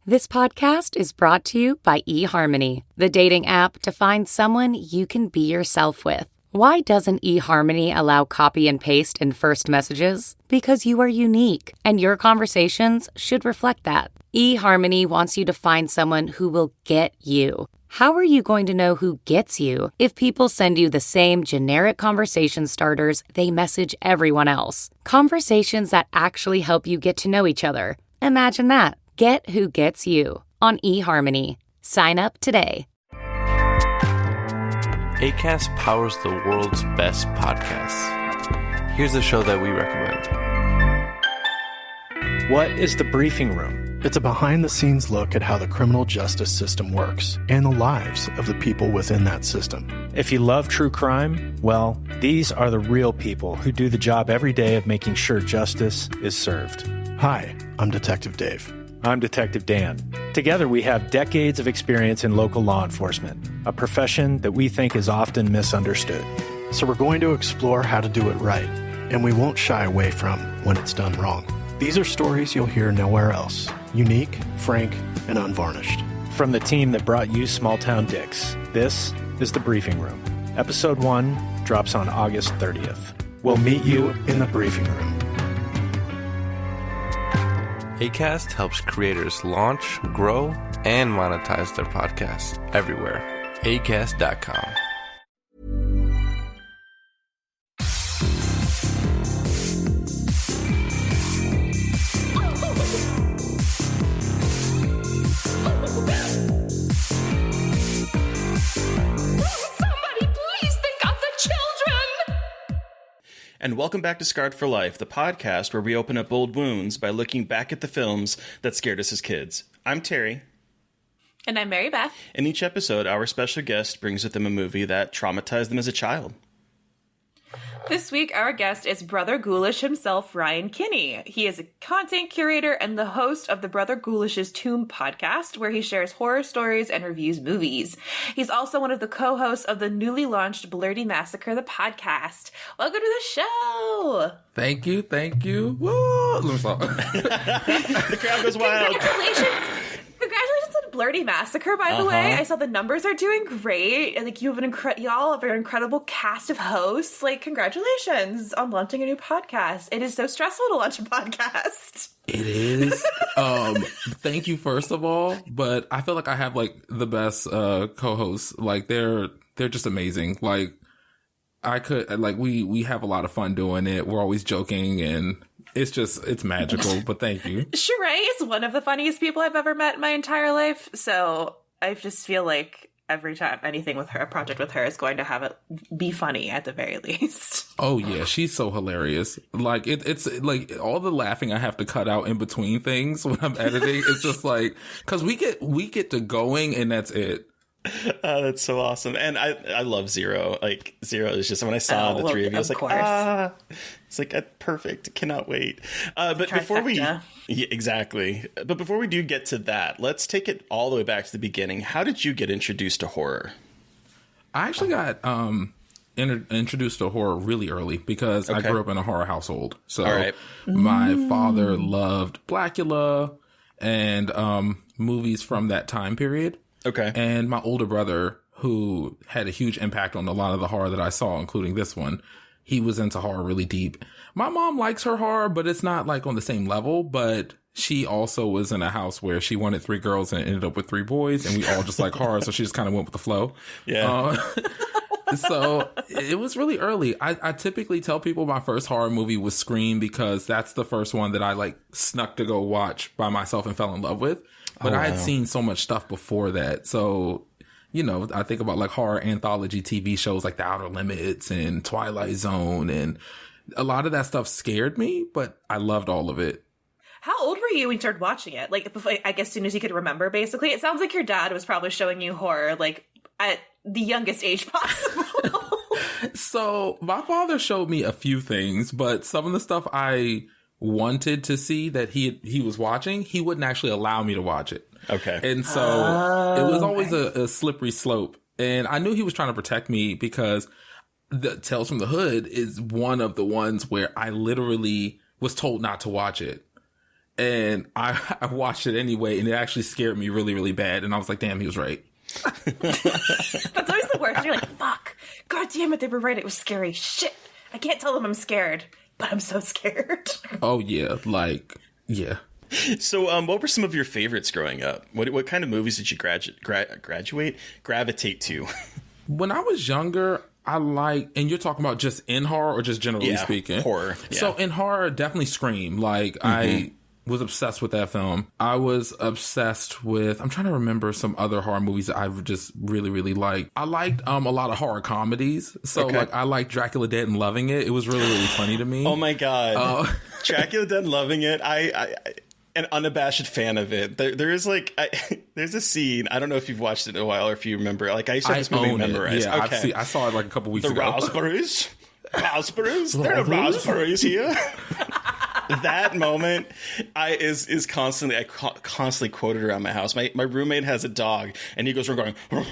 This podcast is brought to you by eHarmony, the dating app to find someone you can be yourself with. Why doesn't eHarmony allow copy and paste in first messages? Because you are unique, and your conversations should reflect that. eHarmony wants you to find someone who will get you. How are you going to know who gets you if people send you the same generic conversation starters they message everyone else? Conversations that actually help you get to know each other. Imagine that. Get who gets you on eHarmony. Sign up today. Acast powers the world's best podcasts. Here's a show that we recommend. What is The Briefing Room? It's a behind-the-scenes look at how the criminal justice system works and the lives of the people within that system. If you love true crime, well, these are the real people who do the job every day of making sure justice is served. Hi, I'm Detective Dave. I'm Detective Dan. Together, we have decades of experience in local law enforcement, a profession that we think is often misunderstood. So we're going to explore how to do it right, and we won't shy away from when it's done wrong. These are stories you'll hear nowhere else. Unique, frank, and unvarnished. From the team that brought you Small Town Dicks, this is The Briefing Room. Episode 1 drops on August 30th. We'll meet you in the briefing room. Acast helps creators launch, grow, and monetize their podcasts everywhere. Acast.com. And welcome back to Scarred for Life, the podcast where we open up old wounds by looking back at the films that scared us as kids. I'm Terry. And I'm Mary Beth. In each episode, our special guest brings with them a movie that traumatized them as a child. This week, our guest is Brother Ghoulish himself, Ryan Kinney. He is a content curator and the host of the Brother Ghoulish's Tomb podcast, where he shares horror stories and reviews movies. He's also one of the co-hosts of the newly launched Blerdy Massacre, the podcast. Welcome to the show! Thank you. Woo! Let me stop. The crowd goes wild. Congratulations on Blerdy Massacre, by the way. I saw the numbers are doing great. And, you have y'all have an incredible cast of hosts. Congratulations on launching a new podcast. It is so stressful to launch a podcast. It is. Thank you, first of all. But I feel like I have the best co-hosts. They're just amazing. We have a lot of fun doing it. We're always joking and it's magical, but thank you. Sheree is one of the funniest people I've ever met in my entire life. So I just feel like every time anything with her, a project with her is going to have it be funny at the very least. Oh yeah, she's so hilarious. It's all the laughing I have to cut out in between things when I'm editing. It's just cause we get to going and that's it. That's so awesome. And I love Zero. Zero is just, when I saw the three of you, I was it's perfect. Cannot wait. But Trifecta. Before we... Yeah, exactly. But before we do get to that, let's take it all the way back to the beginning. How did you get introduced to horror? I actually got introduced to horror really early because I grew up in a horror household. So my father loved Blackula and movies from that time period. Okay. And my older brother, who had a huge impact on a lot of the horror that I saw, including this one, he was into horror really deep. My mom likes her horror, but it's not on the same level. But she also was in a house where she wanted 3 girls and ended up with 3 boys, and we all just like horror. So she just kind of went with the flow. Yeah. So it was really early. I typically tell people my first horror movie was Scream because that's the first one that I snuck to go watch by myself and fell in love with. But I had seen so much stuff before that. So, I think about horror anthology TV shows like The Outer Limits and Twilight Zone. And a lot of that stuff scared me, but I loved all of it. How old were you when you started watching it? Before, I guess, as soon as you could remember, basically. It sounds like your dad was probably showing you horror, at the youngest age possible. So my father showed me a few things, but some of the stuff I wanted to see that he was watching, he wouldn't actually allow me to watch it. Okay. And so it was always a slippery slope. And I knew he was trying to protect me because the Tales from the Hood is one of the ones where I literally was told not to watch it. And I watched it anyway, and it actually scared me really, really bad. And I was like, damn, he was right. That's always the worst. You're like, fuck. God damn it, they were right. It was scary. Shit. I can't tell them I'm scared, but I'm so scared. Oh, yeah. Yeah. So, what were some of your favorites growing up? What kind of movies did you gravitate to? When I was younger, and you're talking about just in horror or just generally speaking? Horror. Yeah. So in horror, definitely Scream. I was obsessed with that film. I was obsessed with, I'm trying to remember some other horror movies that I just really, really liked. I liked a lot of horror comedies. So I liked Dracula Dead and Loving It. It was really, really funny to me. Oh my God. Dracula Dead and Loving It. I an unabashed fan of it. There is there's a scene. I don't know if you've watched it in a while or if you remember. I used to have this movie memorized. Yeah, okay. I saw it a couple weeks ago. Raspberries. There are raspberries here. That moment is constantly, I constantly quote it around my house. My roommate has a dog, and he goes around going,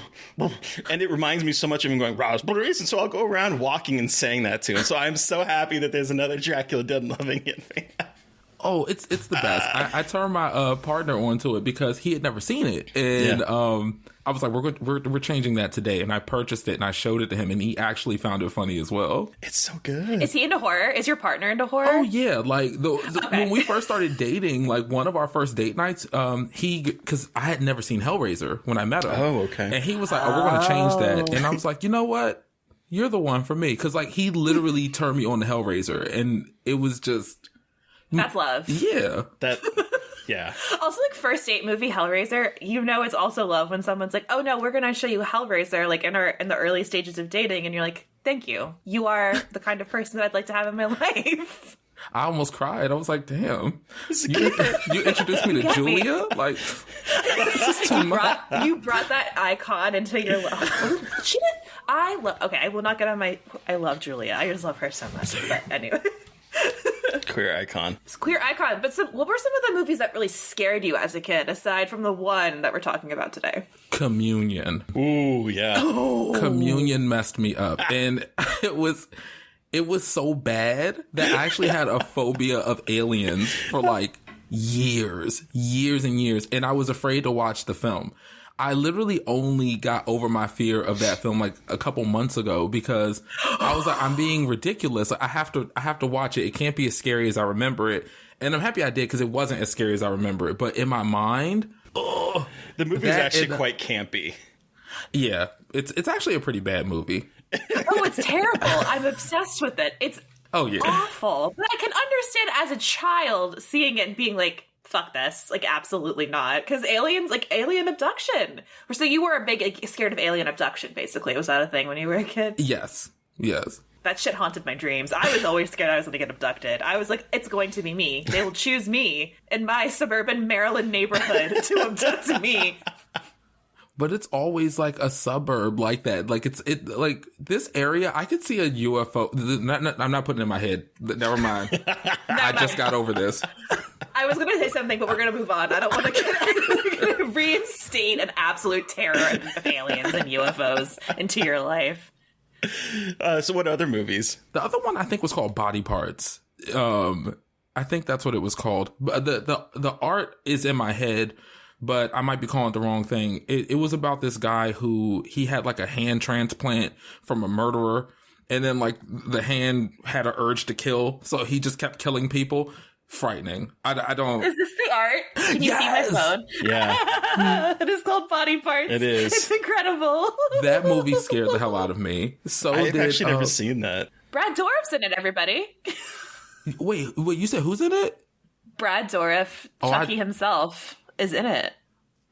and it reminds me so much of him going, raspberries, and so I'll go around walking and saying that to him. So I'm so happy that there's another Dracula Dead and Loving It fan. Oh, it's the best. I turned my partner onto it because he had never seen it, and I was like, we're changing that today, and I purchased it and I showed it to him, and he actually found it funny as well. It's so good. Is he into horror? Is your partner into horror? Oh yeah, when we first started dating, one of our first date nights, because I had never seen Hellraiser when I met him. Oh, okay. And he was like, we're going to change that, and I was like, you know what? You're the one for me, because he literally turned me on to Hellraiser, and it was just. That's love. Yeah. Yeah. Also, first date movie Hellraiser, it's also love when someone's like, oh no, we're going to show you Hellraiser, in the early stages of dating. And you're like, thank you. You are the kind of person that I'd like to have in my life. I almost cried. I was like, damn. You introduced me to Julia? This is too much. You brought that icon into your life. Okay, I will not get on my, I love Julia. I just love her so much. But anyway. Queer icon. It's queer icon. But what were some of the movies that really scared you as a kid, aside from the one that we're talking about today? Communion. Ooh, yeah. Oh. Communion messed me up. And it was so bad that I actually had a phobia of aliens for years and years. And I was afraid to watch the film. I literally only got over my fear of that film a couple months ago because I was like, I'm being ridiculous. I have to watch it. It can't be as scary as I remember it. And I'm happy I did because it wasn't as scary as I remember it. But in my mind, the movie is actually quite campy. Yeah, it's actually a pretty bad movie. Oh, it's terrible. I'm obsessed with it. It's awful. But I can understand as a child seeing it and being like, fuck this, absolutely not, because aliens, alien abduction. So you were a big scared of alien abduction, basically. Was that a thing when you were a kid? Yes. That shit haunted my dreams. I was always scared I was going to get abducted. I was like, it's going to be me. They will choose me in my suburban Maryland neighborhood to abduct me. But it's always a suburb like that. This area, I could see a UFO. I'm not putting it in my head. Never mind. I just got over this. I was going to say something, but we're going to move on. I don't want to reinstate an absolute terror of aliens and UFOs into your life. So what other movies? The other one I think was called Body Parts. I think that's what it was called. But the art is in my head, but I might be calling it the wrong thing. It was about this guy who he had a hand transplant from a murderer. And then the hand had an urge to kill. So he just kept killing people. Frightening. I don't. Is this the art? Can you see my phone? Yeah. It is called Body Parts. It is. It's incredible. That movie scared the hell out of me. So I've actually never seen that. Brad Dourif's in it, everybody. Wait, you said who's in it? Brad Dourif, Chucky himself, is in it.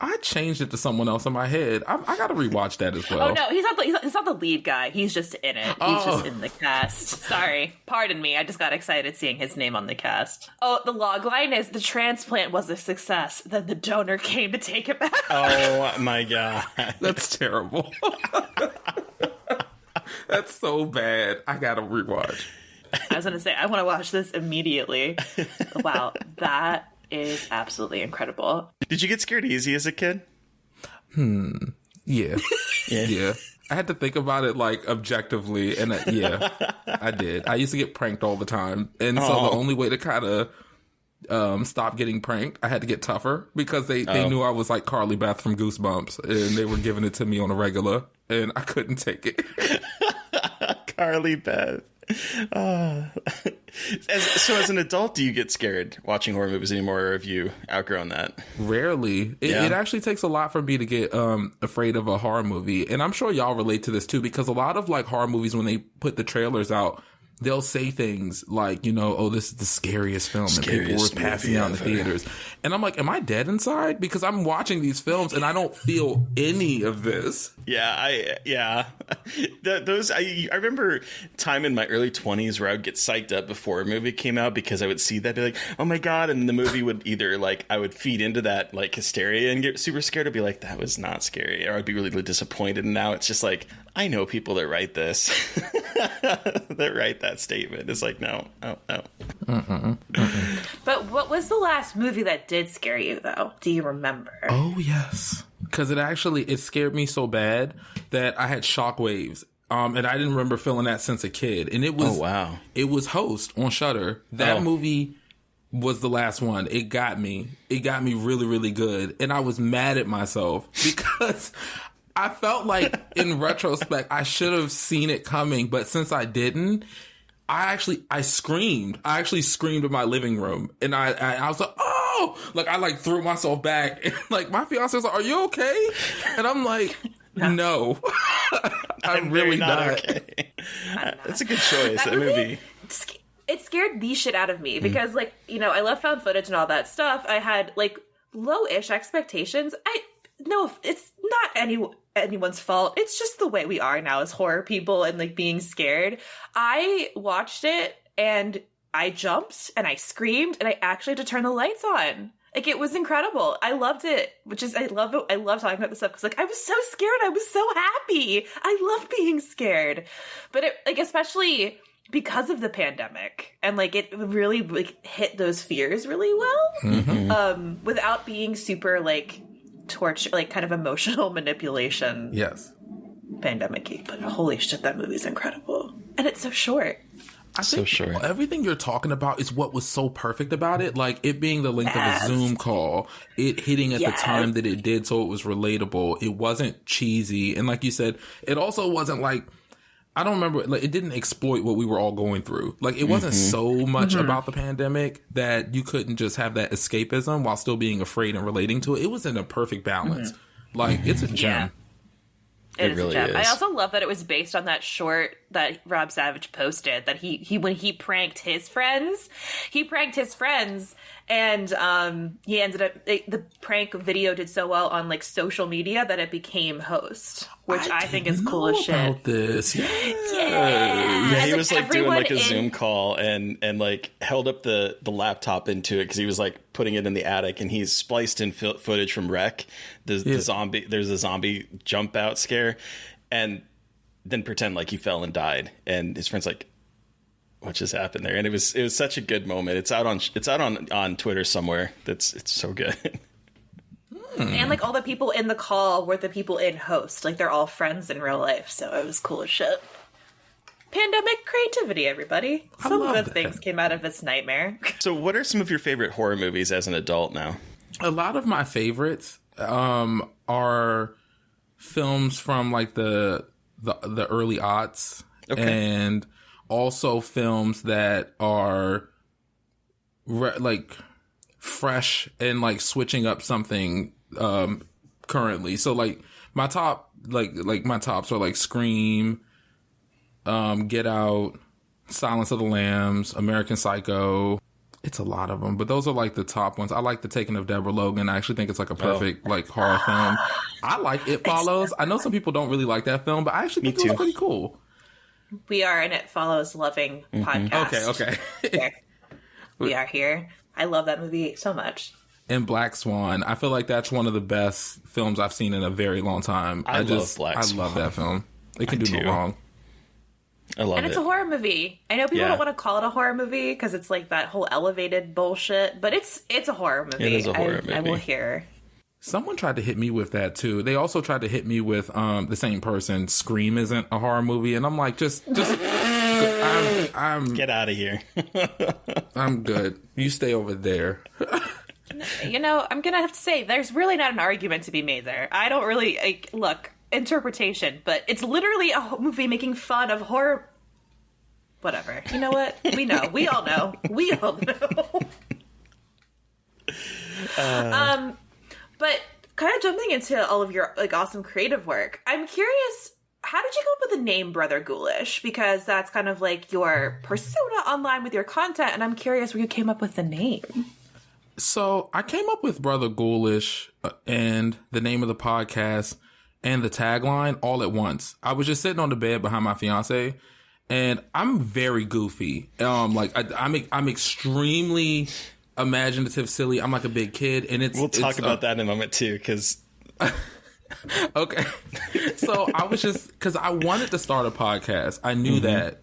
I changed it to someone else in my head. I got to rewatch that as well. Oh no, he's not the lead guy. He's just in it. He's just in the cast. Sorry, pardon me. I just got excited seeing his name on the cast. Oh, the logline is the transplant was a success. Then the donor came to take it back. Oh my god, that's terrible. That's so bad. I got to rewatch. I was gonna say I want to watch this immediately. Wow, that is absolutely incredible. Did you get scared easy as a kid? Yeah. Yeah. I had to think about it objectively, and I did. I used to get pranked all the time, and so the only way to kind of stop getting pranked. I had to get tougher because they knew I was like Carly Beth from Goosebumps, and they were giving it to me on a regular, and I couldn't take it. Carly Beth. So as an adult, do you get scared watching horror movies anymore, or have you outgrown that? Rarely. It actually takes a lot for me to get afraid of a horror movie. And I'm sure y'all relate to this too, because a lot of like horror movies, when they put the trailers out, they'll say things like, you know, oh, this is the scariest film, and people were passing out in the theaters. And I'm like, am I dead inside? Because I'm watching these films and I don't feel any of this. I remember time in my early 20s where I would get psyched up before a movie came out because I would see that, be like, oh my God. And the movie would either like, I would feed into that like hysteria and get super scared. I'd be like, that was not scary. Or I'd be really, really disappointed. And now it's just like, I know people that write this, that write that statement. It's like, no. But what was the last movie that did scare you, though? Do you remember? Oh, yes. Because it scared me so bad that I had shockwaves. And I didn't remember feeling that since a kid. And it was, it was Host on Shudder. That movie was the last one. It got me. It got me really, really good. And I was mad at myself because I felt like in retrospect, I should have seen it coming. But since I didn't, I screamed. I actually screamed in my living room. And I was like, oh! Like, I like threw myself back. And like, my fiance was like, are you okay? And I'm like, no. I'm really not. Okay. That's a good choice, that movie. It scared the shit out of me because, like, you know, I love found footage and all that stuff. I had, like, low-ish expectations. No, it's not anyone's fault. It's just the way we are now as horror people and, like, being scared. I watched it and I jumped and I screamed and I actually had to turn the lights on. Like, it was incredible. I loved it, I love talking about this stuff because, like, I was so scared. I was so happy. I love being scared. But, it, like, especially because of the pandemic and, like, it really, like, hit those fears really well without being super, like, torture, like, kind of emotional manipulation. Yes. Pandemic-y. But holy shit, that movie's incredible. And it's so short. I think everything you're talking about is what was so perfect about it. Like, it being the length of a Zoom call, it hitting at the time that it did, so it was relatable. It wasn't cheesy. And like you said, it also wasn't like, I don't remember, like, it didn't exploit what we were all going through. Like, it wasn't so much about the pandemic that you couldn't just have that escapism while still being afraid and relating to it. It was in a perfect balance. Like, it's a gem. It really is. I also love that it was based on that short that Rob Savage posted, that he when he pranked his friends, and he ended up, the prank video did so well on, like, social media that it became Host, which I think is cool as shit. About this. Yeah, he was like doing like a Zoom call and like held up the laptop into it because he was like putting it in the attic, and he's spliced in footage from Wreck. There's a zombie jump out scare, and then pretend like he fell and died, and his friend's like, what just happened there? And it was such a good moment. It's out on Twitter somewhere. It's so good. And, like, all the people in the call were the people in Host. Like, they're all friends in real life, so it was cool as shit. Pandemic creativity, everybody. Some good things came out of this nightmare. So what are some of your favorite horror movies as an adult now? A lot of my favorites are films from, like, the early aughts. Okay. And also films that are like fresh and like switching up something currently. So like my top my tops are like Scream, Get Out, Silence of the Lambs, American Psycho. It's a lot of them, but those are like the top ones. I like The Taking of Deborah Logan. I actually think it's like a perfect like horror film. I like It Follows. I know some people don't really like that film, but I actually think it was pretty cool. We are an It Follows loving podcast. Okay. We are here. I love that movie so much. And Black Swan. I feel like that's one of the best films I've seen in a very long time. I love Black Swan. I love that film. It can do no wrong. I love it. And it's a horror movie. I know people don't want to call it a horror movie because it's like that whole elevated bullshit, but it's a horror movie. It is a horror movie. I will hear. Someone tried to hit me with that too. They also tried to hit me with the same person. Scream isn't a horror movie, and I'm like, just I'm Get out of here. I'm good. You stay over there. You know, I'm gonna have to say, there's really not an argument to be made there. I don't really look, interpretation, but it's literally a movie making fun of horror. Whatever. You know what? We know. We all know. We all know. But kind of jumping into all of your awesome creative work, I'm curious, how did you come up with the name Brother Ghoulish? Because that's kind of like your persona online with your content, and I'm curious where you came up with the name. So I came up with Brother Ghoulish and the name of the podcast and the tagline all at once. I was just sitting on the bed behind my fiance, and I'm very goofy. I'm extremely imaginative, silly. I'm like a big kid, and we'll talk about that in a moment too, because. Okay. So I was just, because I wanted to start a podcast. I knew that,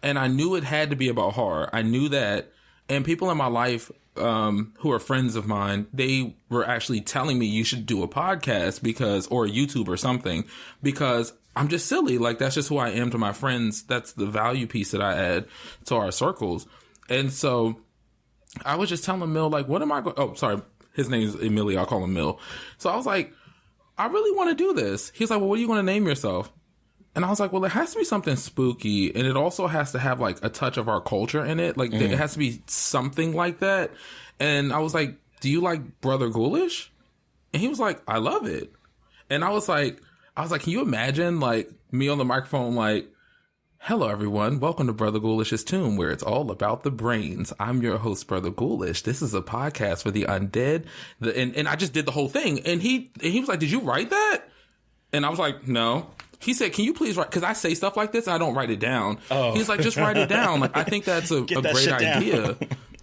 and I knew it had to be about horror. I knew that, and people in my life who are friends of mine, they were actually telling me you should do a podcast or a YouTube or something, because I'm just silly. Like, that's just who I am to my friends. That's the value piece that I add to our circles. And so I was just telling Mill, like, what am I going? Oh, sorry. His name's Emilio. I'll call him Mill. So I was like, I really want to do this. He's like, well, what are you going to name yourself? And I was like, well, it has to be something spooky. And it also has to have like a touch of our culture in it. Like it has to be something like that. And I was like, do you like Brother Ghoulish? And he was like, I love it. And I was like, can you imagine like me on the microphone, like, hello, everyone. Welcome to Brother Ghoulish's Tomb, where it's all about the brains. I'm your host, Brother Ghoulish. This is a podcast for the undead. And I just did the whole thing. And he was like, did you write that? And I was like, no. He said, can you please write? Because I say stuff like this and I don't write it down. Oh. He's like, just write it down. Like, I think that's a great idea.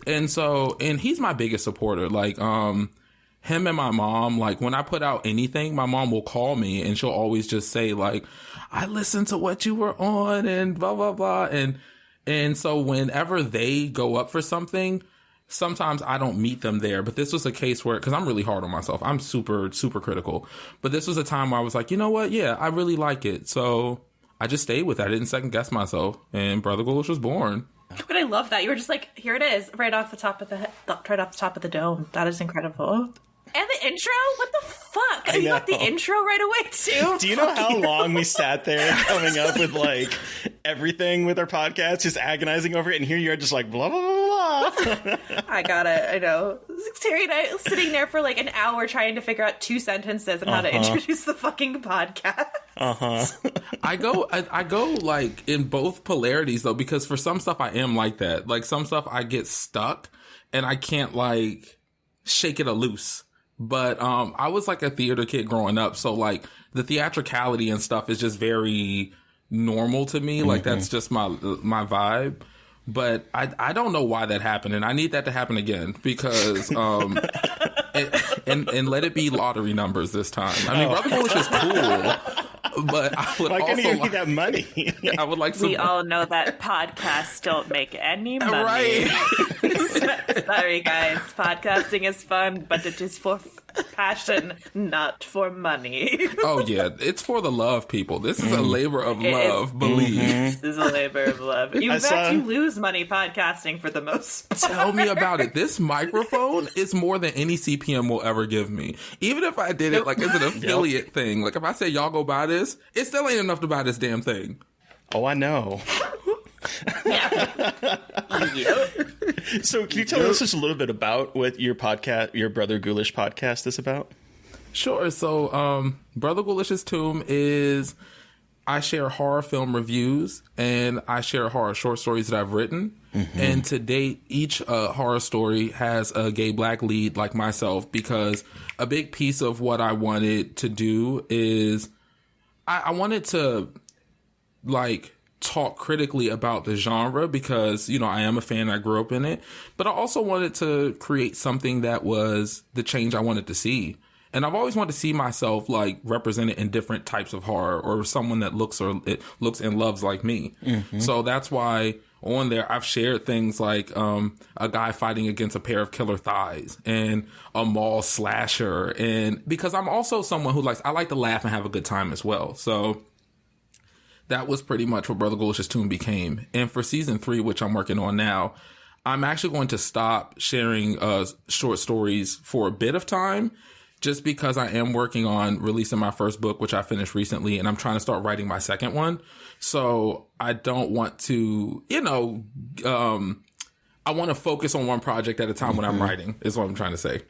And he's my biggest supporter. Like, him and my mom, like when I put out anything, my mom will call me and she'll always just say like, I listened to what you were on and blah, blah, blah. And so whenever they go up for something, sometimes I don't meet them there. But this was a case where, because I'm really hard on myself, I'm super, super critical. But this was a time where I was like, you know what? Yeah, I really like it. So I just stayed with it. I didn't second guess myself. And Brother Ghoulish was born. But I love that. You were just like, here it is, right off the top of the dome. That is incredible. And the intro? What the fuck? You got the intro right away, too? Do you know how long we sat there coming up with, like, everything with our podcast, just agonizing over it, and here you are just like, blah, blah, blah, blah. I got it. I know. Terry and I sitting there for, like, an hour trying to figure out 2 sentences on how to introduce the fucking podcast. I go, like, in both polarities, though, because for some stuff I am like that. Like, some stuff I get stuck, and I can't, like, shake it loose. But I was like a theater kid growing up, so like the theatricality and stuff is just very normal to me. Like that's just my vibe. But I don't know why that happened, and I need that to happen again because and let it be lottery numbers this time. I mean, Brother Ghoulish is cool. But I would also like need that money. I would like some. We all know that podcasts don't make any money. Right. Sorry, guys. Podcasting is fun, but it is for passion, not for money. Oh, yeah. It's for the love, people. This is a labor of love, believe. This is a labor of love. You lose money podcasting for the most part. Tell me about it. This microphone is more than any CPM will ever give me. Even if I did it like as an affiliate thing. Like if I say y'all go buy this, it still ain't enough to buy this damn thing. Oh, I know. So can you tell us just a little bit about what your podcast, your Brother Ghoulish podcast, is about? Sure. So Brother Ghoulish's Tomb is, I share horror film reviews and I share horror short stories that I've written. And to date, each horror story has a gay black lead like myself, because a big piece of what I wanted to do is I wanted to like talk critically about the genre because, you know, I am a fan. I grew up in it, but I also wanted to create something that was the change I wanted to see. And I've always wanted to see myself like represented in different types of horror, or someone that looks and loves like me. So that's why on there I've shared things like a guy fighting against a pair of killer thighs and a mall slasher. And because I'm also someone who I like to laugh and have a good time as well. So that was pretty much what Brother Ghoulish's Tomb became. And for season 3, which I'm working on now, I'm actually going to stop sharing short stories for a bit of time, just because I am working on releasing my first book, which I finished recently, and I'm trying to start writing my second one. So I don't want to, I want to focus on one project at a time when I'm writing, is what I'm trying to say.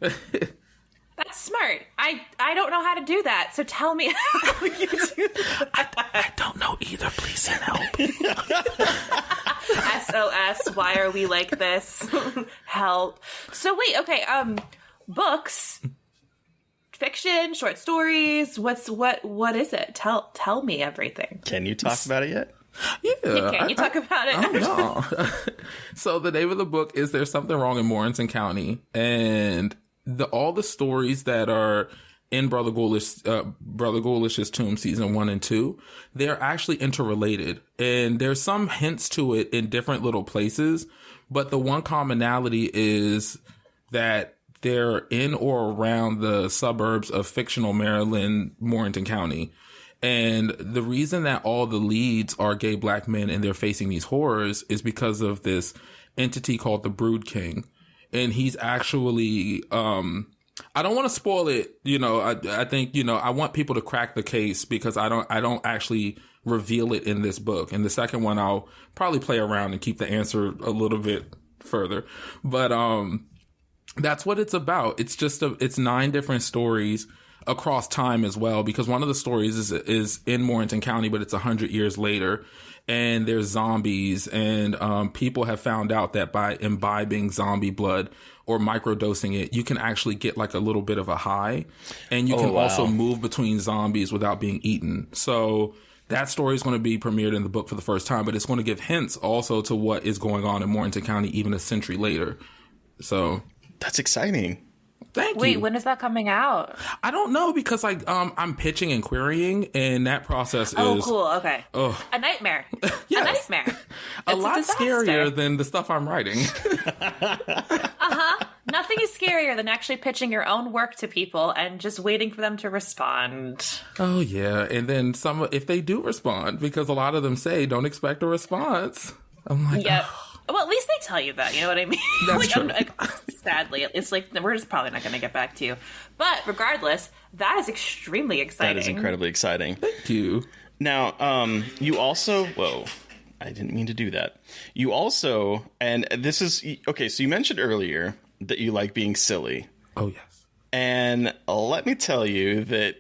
That's smart. I don't know how to do that, so tell me how you do that. I don't know either. Please send help. SOS, why are we like this? Help. So wait, okay, books, fiction, short stories, what is it? Tell me everything. Can you talk about it yet? Yeah. Can you talk about it? Oh, no. So the name of the book is There's Something Wrong in Morganton County, and all the stories that are in Brother Ghoulish's Tomb season 1 and 2, they're actually interrelated, and there's some hints to it in different little places, but the one commonality is that they're in or around the suburbs of fictional Maryland, Morganton County. And the reason that all the leads are gay black men and they're facing these horrors is because of this entity called the Brood King. And he's actually, I don't want to spoil it. I think, I want people to crack the case, because I don't actually reveal it in this book. In the second one, I'll probably play around and keep the answer a little bit further. But, that's what it's about. It's just it's 9 different stories across time as well, because one of the stories is in Morganton County, but it's 100 years later, and there's zombies, and people have found out that by imbibing zombie blood or microdosing it, you can actually get like a little bit of a high, and you can also move between zombies without being eaten. So that story is going to be premiered in the book for the first time, but it's going to give hints also to what is going on in Morganton County even a century later. So that's exciting. Thank you. Wait, when is that coming out? I don't know, because I'm pitching and querying, and that process is... Oh, cool. Okay. Ugh. A nightmare. Yes. A nightmare. A lot scarier than the stuff I'm writing. Nothing is scarier than actually pitching your own work to people and just waiting for them to respond. Oh, yeah. And then if they do respond, because a lot of them say, don't expect a response. I'm like, yep. oh. Well, at least they tell you that, you know what I mean? That's true. Sadly, it's like, we're just probably not going to get back to you. But regardless, that is extremely exciting. That is incredibly exciting. Thank you. Now, you also... Whoa. I didn't mean to do that. You also... And this is... Okay, so you mentioned earlier that you like being silly. Oh, yes. And let me tell you that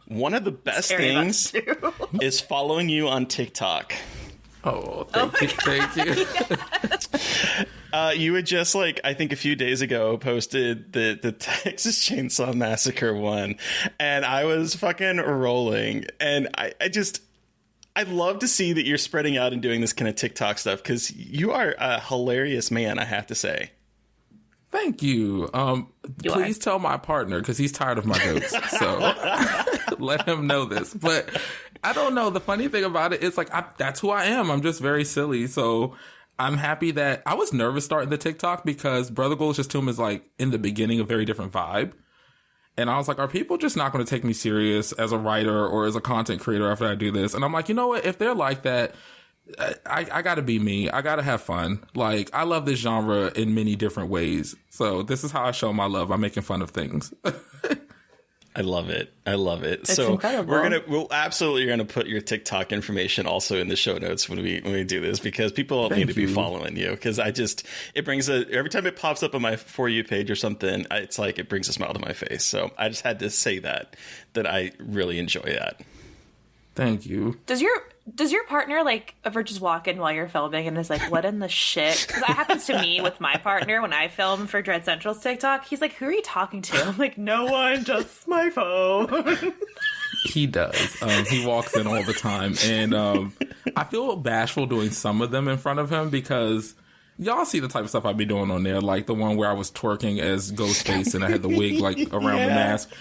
one of the best things is following you on TikTok. Oh, thank you. Yes. You had just, I think a few days ago, posted the Texas Chainsaw Massacre one, and I was fucking rolling. And I'd love to see that you're spreading out and doing this kind of TikTok stuff, because you are a hilarious man, I have to say. Thank you. Please tell my partner, because he's tired of my jokes. So let him know this. But I don't know. The funny thing about it is, that's who I am. I'm just very silly. So I'm happy that I was nervous starting the TikTok, because Brother Ghoulish's Tomb is in the beginning a very different vibe. And I was like, are people just not going to take me serious as a writer or as a content creator after I do this? And I'm like, you know what? If they're like that, I gotta be me. I gotta have fun. I love this genre in many different ways. So this is how I show my love. I'm making fun of things. I love it. It's so incredible. We'll absolutely gonna put your TikTok information also in the show notes when we do this, because people need to be following you. Because it brings every time it pops up on my For You page or something, it's like it brings a smile to my face. So I just had to say that I really enjoy that. Thank you. Does your partner ever just walk in while you're filming and is like, what in the shit? Because that happens to me with my partner when I film for Dread Central's TikTok. He's like, who are you talking to? I'm like, no one, just my phone. He does. He walks in all the time. And I feel bashful doing some of them in front of him, because y'all see the type of stuff I'd be doing on there. Like the one where I was twerking as Ghostface and I had the wig around the mask.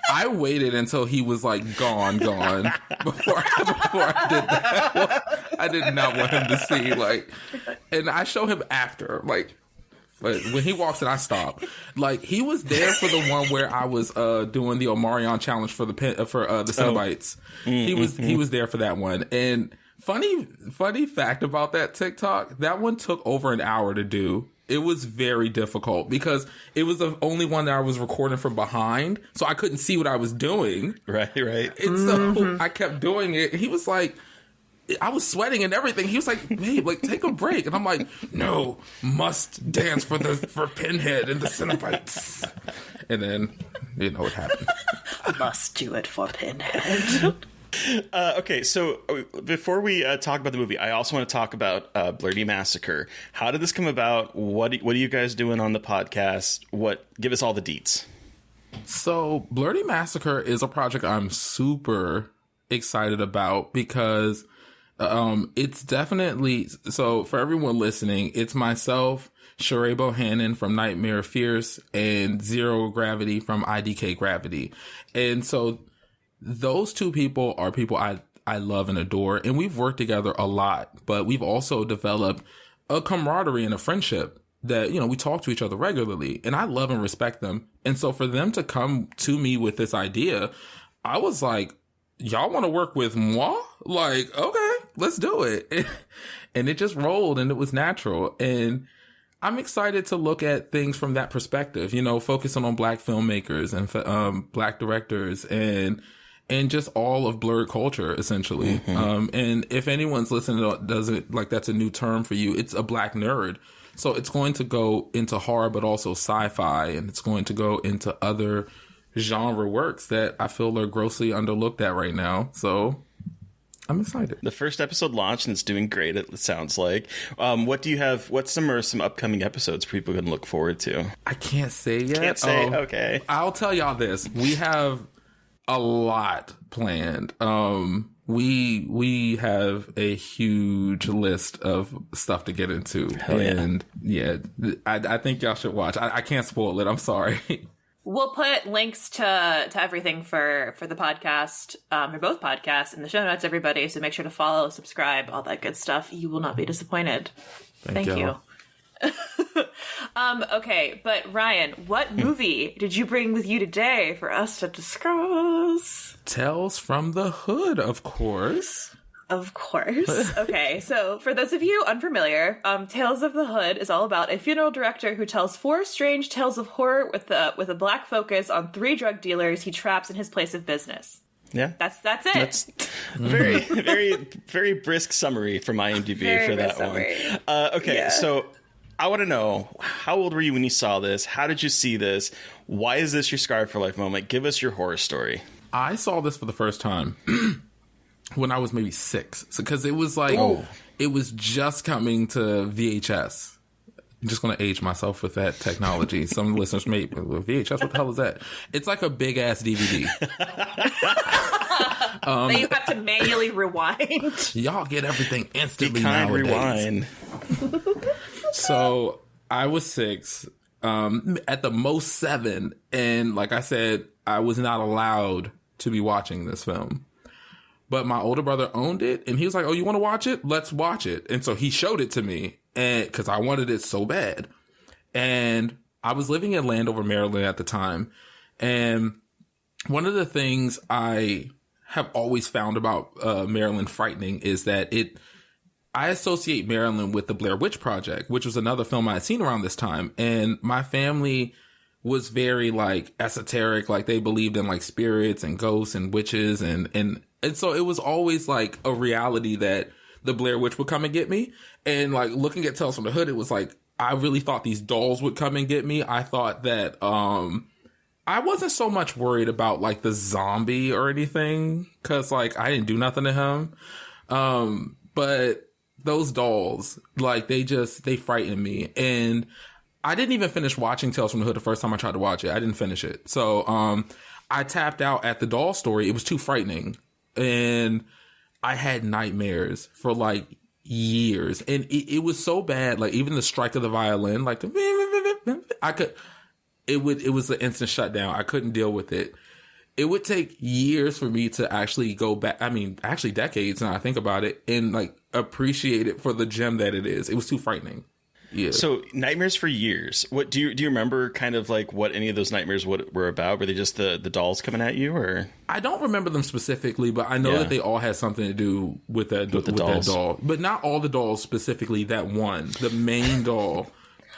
I waited until he was gone before I did that. I did not want him to see and I show him after But when he walks in, I stop. Like, he was there for the one where I was doing the Omarion challenge for the Cenobites. He was there for that one. And funny fact about that TikTok, that one took over an hour to do. It was very difficult because it was the only one that I was recording from behind, so I couldn't see what I was doing. Right. And so I kept doing it. He was like, I was sweating and everything. He was like, "Babe, like, take a break." And I'm like, "No, must dance for Pinhead and the Cenobites." And then, you know what happened. Must do it for Pinhead. Okay, so before we talk about the movie, I also want to talk about Blerdy Massacre. How did this come about? What are you guys doing on the podcast? Give us all the deets. So Blerdy Massacre is a project I'm super excited about because it's definitely, so for everyone listening, it's myself, Sheree Bohannon from Nightmare Fierce, and Zero Gravity from IDK Gravity. And so those two people are people I love and adore, and we've worked together a lot, but we've also developed a camaraderie and a friendship that, you know, we talk to each other regularly, and I love and respect them. And so for them to come to me with this idea, I was like, y'all want to work with moi? Like, okay, let's do it. And it just rolled, and it was natural. And I'm excited to look at things from that perspective, you know, focusing on Black filmmakers and Black directors and just all of blurred culture, essentially. And if anyone's listening, doesn't like, that's a new term for you, it's a Black nerd. So it's going to go into horror, but also sci-fi, and it's going to go into other genre works that I feel are grossly underlooked at right now. So I'm excited. The first episode launched and it's doing great, it sounds like. What do you have? What's some upcoming episodes people can look forward to? I can't say yet. Can't say. Okay. I'll tell y'all this. We have a lot planned. We have a huge list of stuff to get into. And I think y'all should watch. I can't spoil it. I'm sorry. We'll put links to everything for the podcast, or both podcasts, in the show notes, everybody. So make sure to follow, subscribe, all that good stuff. You will not be disappointed. Thank you. Okay, but Ryan, what movie did you bring with you today for us to discuss? Tales from the Hood, of course. Of course. Okay, so for those of you unfamiliar, Tales of the Hood is all about a funeral director who tells 4 strange tales of horror with a Black focus on 3 drug dealers he traps in his place of business. Yeah, that's it. That's very, very, very brisk summary from IMDb for that summary. one. Okay, so I want to know, how old were you when you saw this? How did you see this? Why is this your Scarred for Life moment? Give us your horror story. I saw this for the first time when I was maybe 6. Because it was like, it was just coming to VHS. I'm just going to age myself with that technology. Some listeners may, VHS, what the hell is that? It's like a big ass DVD. That you have to manually rewind. Y'all get everything instantly Be kind, nowadays. rewind. So I was 6, at the most 7. And like I said, I was not allowed to be watching this film. But my older brother owned it, and he was like, "Oh, you want to watch it? Let's watch it." And so he showed it to me, and because I wanted it so bad. And I was living in Landover, Maryland at the time. And one of the things I have always found about Maryland frightening is that I associate Maryland with the Blair Witch Project, which was another film I had seen around this time. And my family was very like esoteric, like they believed in like spirits and ghosts and witches, and so it was always like a reality that the Blair Witch would come and get me. And like looking at Tales from the Hood, it was like I really thought these dolls would come and get me. I thought that I wasn't so much worried about like the zombie or anything, because like I didn't do nothing to him, but those dolls, like they frightened me. And I didn't even finish watching Tales from the Hood the first time I tried to watch it. I didn't finish it. So I tapped out at the doll story. It was too frightening. And I had nightmares for like years. And it was so bad. Like even the strike of the violin, like it was an instant shutdown. I couldn't deal with it. It would take years for me to actually go back. I mean, actually decades now I think about it, and like appreciate it for the gem that it is. It was too frightening. Yeah. So nightmares for years. What do you remember? Kind of like what any of those nightmares were about? Were they just the dolls coming at you, or? I don't remember them specifically, but I know that they all had something to do with that with that doll. But not all the dolls specifically. That one, the main doll.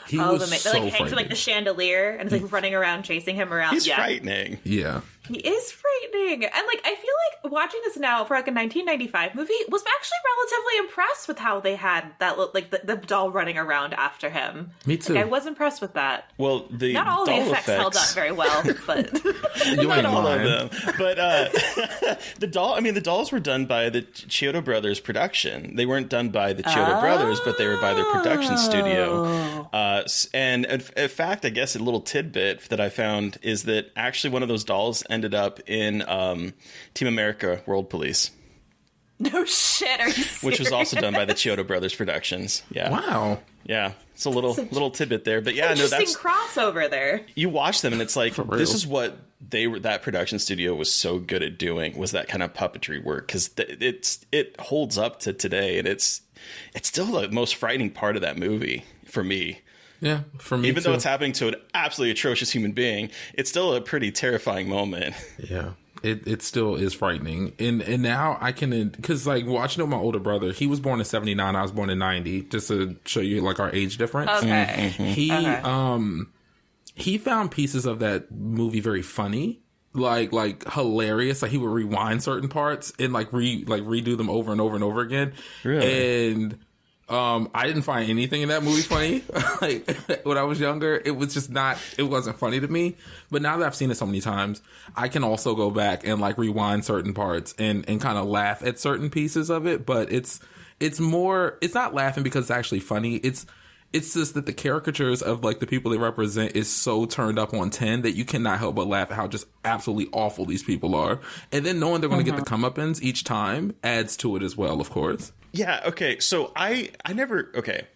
He was so like hangs from like the chandelier and is like running around chasing him around. He's frightening. Yeah. He is frightening. And like I feel like watching this now for like a 1995 movie was actually relatively impressed with how they had that like the doll running around after him. Me too. Like, I was impressed with that. Well, not all the effects held up very well, but not all of them. But the dolls were done by the Chiodo Brothers production. They weren't done by the Chiodo Brothers, but they were by their production studio. And in fact, I guess a little tidbit that I found is that actually one of those dolls ended up in Team America World Police. No shit, are you serious? Which was also done by the Chiodo Brothers Productions. Yeah. Wow. Yeah. It's a little tidbit there. But yeah, that's crossover there. You watch them and it's like, this is what that production studio was so good at doing, was that kind of puppetry work, because it holds up to today, and it's still the most frightening part of that movie for me. Yeah, for me even though it's happening to an absolutely atrocious human being, it's still a pretty terrifying moment. Yeah, it still is frightening. And now I can, because like watching it with my older brother, he was born in 79, I was born in 90, just to show you like our age difference. Okay. He found pieces of that movie very funny, like hilarious. Like he would rewind certain parts and like redo them over and over and over again. Really? And I didn't find anything in that movie funny. Like when I was younger, it was just it wasn't funny to me. But now that I've seen it so many times, I can also go back and like rewind certain parts and kind of laugh at certain pieces of it. But it's not laughing because it's actually funny. It's just that the caricatures of like the people they represent is so turned up on 10 that you cannot help but laugh at how just absolutely awful these people are. And then knowing they're going to get the comeuppance each time adds to it as well, of course. Yeah, okay. So I never... Okay.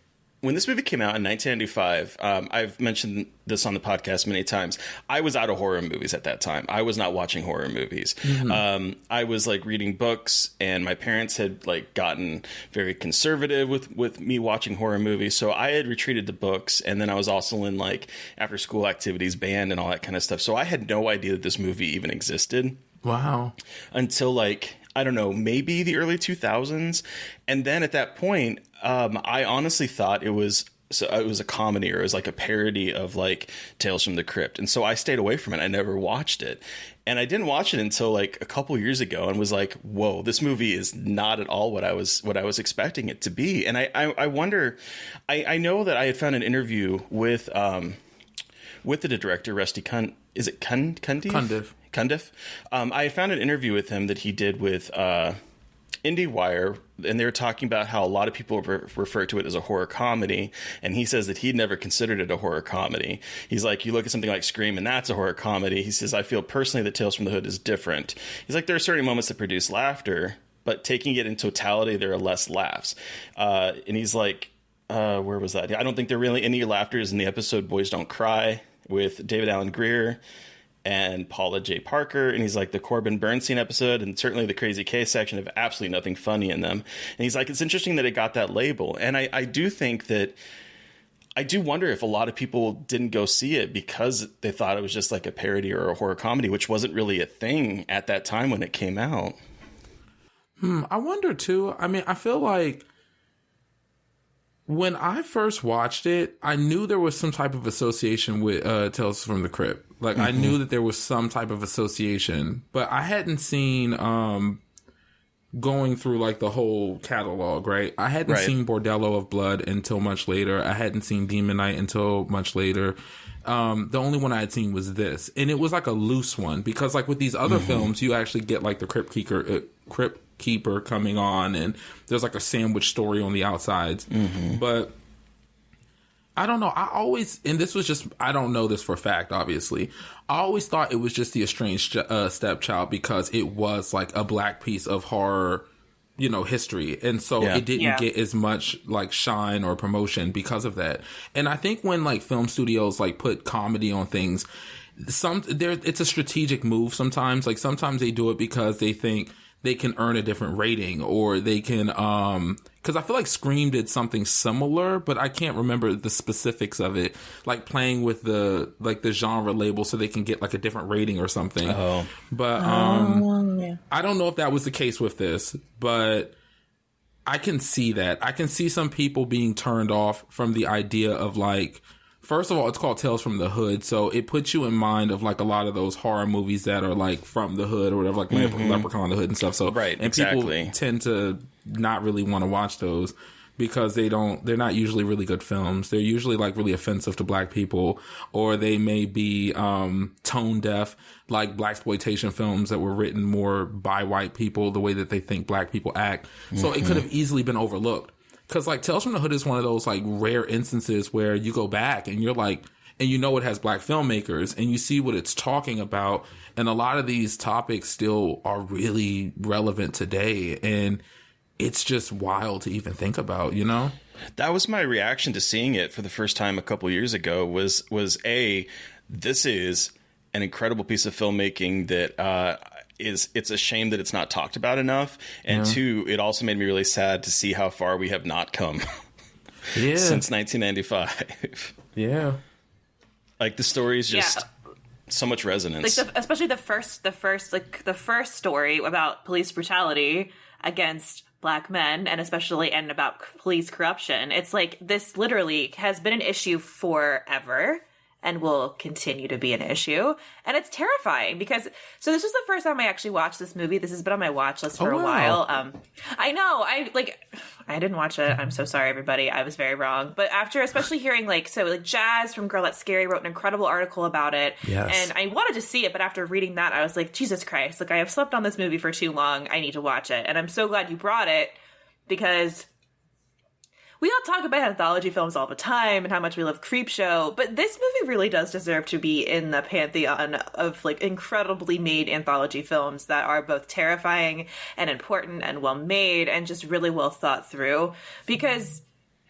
When this movie came out in 1995, I've mentioned this on the podcast many times. I was out of horror movies at that time. I was not watching horror movies. Mm-hmm. I was like reading books, and my parents had like gotten very conservative with me watching horror movies. So I had retreated to books, and then I was also in like after school activities, band, and all that kind of stuff. So I had no idea that this movie even existed. Wow. Until like, I don't know, maybe the early 2000s. And then at that point, I honestly thought it was a comedy, or it was like a parody of like Tales from the Crypt. And so I stayed away from it. I never watched it. And I didn't watch it until like a couple years ago, and was like, whoa, this movie is not at all what I was expecting it to be. And I wonder, I know that I had found an interview with the director, Rusty Cundiff? Cundiff. I found an interview with him that he did with IndieWire, and they were talking about how a lot of people refer to it as a horror comedy, and he says that he'd never considered it a horror comedy. He's like, you look at something like Scream, and that's a horror comedy. He says, I feel personally that Tales from the Hood is different. He's like, there are certain moments that produce laughter, but taking it in totality, there are less laughs. And he's like, where was that? I don't think there are really any laughters in the episode Boys Don't Cry with David Alan Grier and Paula J. Parker, and he's like, the Corbin Bernstein episode and certainly the Crazy K section have absolutely nothing funny in them. And he's like, it's interesting that it got that label. And I do think that, I do wonder if a lot of people didn't go see it because they thought it was just like a parody or a horror comedy, which wasn't really a thing at that time when it came out. I wonder too. I mean, I feel like when I first watched it, I knew there was some type of association with Tales from the Crypt. Like, I knew that there was some type of association, but I hadn't seen, going through, like, the whole catalog, right? I hadn't seen Bordello of Blood until much later. I hadn't seen Demon Knight until much later. The only one I had seen was this. And it was, like, a loose one. Because, like, with these other films, you actually get, like, the Crypt Keeper coming on, and there's, like, a sandwich story on the outsides. But I don't know. I always, and this was just, I don't know this for a fact, obviously. I always thought it was just the estranged stepchild because it was like a black piece of horror, you know, history. And so it didn't get as much like shine or promotion because of that. And I think when like film studios like put comedy on things, it's a strategic move sometimes. Like sometimes they do it because they think they can earn a different rating, or they can, because I feel like Scream did something similar, but I can't remember the specifics of it, like playing with the genre label so they can get like a different rating or something. But I don't know if that was the case with this, but I can see that. I can see some people being turned off from the idea of like, first of all, it's called Tales from the Hood, so it puts you in mind of like a lot of those horror movies that are like from the hood or whatever, like Leprechaun in the Hood and stuff. So people tend to not really want to watch those because they're not usually really good films. They're usually like really offensive to black people, or they may be tone deaf, like blaxploitation films that were written more by white people, the way that they think black people act. So it could have easily been overlooked. Because, like, Tales from the Hood is one of those, like, rare instances where you go back and you're like, and you know it has black filmmakers and you see what it's talking about. And a lot of these topics still are really relevant today. And it's just wild to even think about, you know? That was my reaction to seeing it for the first time a couple years ago was this is an incredible piece of filmmaking that, it's a shame that it's not talked about enough. And two, it also made me really sad to see how far we have not come since 1995. Yeah. Like the story is just so much resonance. Like especially the first story about police brutality against black men and about police corruption. It's like this literally has been an issue forever and will continue to be an issue. And it's terrifying because, so this was the first time I actually watched this movie. This has been on my watch list for a while. I know, I didn't watch it. I'm so sorry, everybody. I was very wrong. But after especially hearing Jazz from Girl That's Scary wrote an incredible article about it. Yes. And I wanted to see it, but after reading that, I was like, Jesus Christ, I have slept on this movie for too long. I need to watch it. And I'm so glad you brought it because we all talk about anthology films all the time and how much we love Creepshow, but this movie really does deserve to be in the pantheon of incredibly made anthology films that are both terrifying and important and well made and just really well thought through. Because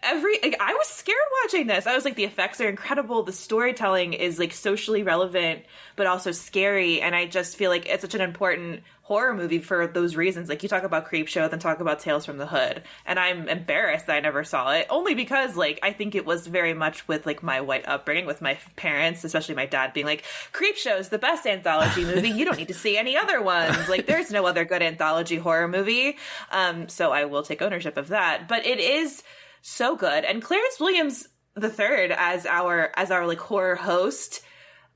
I was scared watching this. I was like, the effects are incredible. The storytelling is socially relevant, but also scary. And I just feel like it's such an important horror movie for those reasons. Like you talk about Creepshow, then talk about Tales from the Hood. And I'm embarrassed that I never saw it, only because I think it was very much with my white upbringing with my parents, especially my dad being like, Creepshow is the best anthology movie. You don't need to see any other ones. There's no other good anthology horror movie. So I will take ownership of that. But it is so good. And Clarence Williams III as our horror host,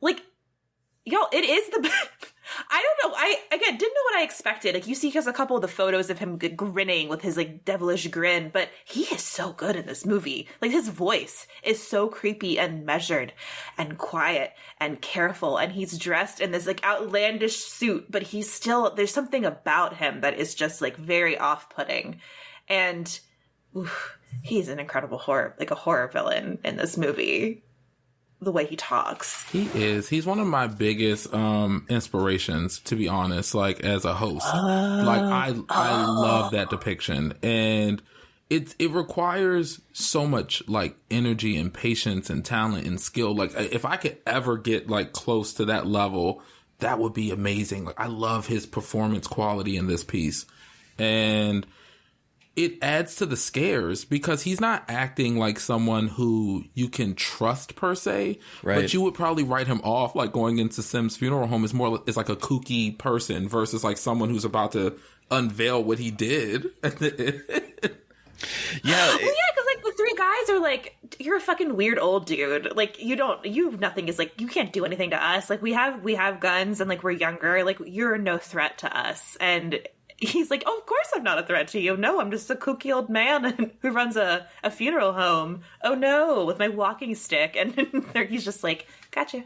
y'all, it is the best. I don't know. I didn't know what I expected. You see just a couple of the photos of him grinning with his devilish grin, but he is so good in this movie. His voice is so creepy and measured and quiet and careful, and he's dressed in this outlandish suit, but he's still, there's something about him that is just very off-putting. And he's an incredible horror villain in this movie. The way he talks. He is. He's one of my biggest inspirations, to be honest, as a host. I love that depiction. And it requires so much energy and patience and talent and skill. If I could ever get close to that level, that would be amazing. I love his performance quality in this piece. And it adds to the scares because he's not acting like someone who you can trust per se, right? But you would probably write him off going into Sim's funeral home is more is a kooky person versus someone who's about to unveil what he did. Yeah, because the three guys are you're a fucking weird old dude. Nothing is you can't do anything to us. We have guns and we're younger. You're no threat to us. And he's like, oh, of course I'm not a threat to you. No, I'm just a kooky old man who runs a funeral home. Oh no, with my walking stick. And he's just gotcha.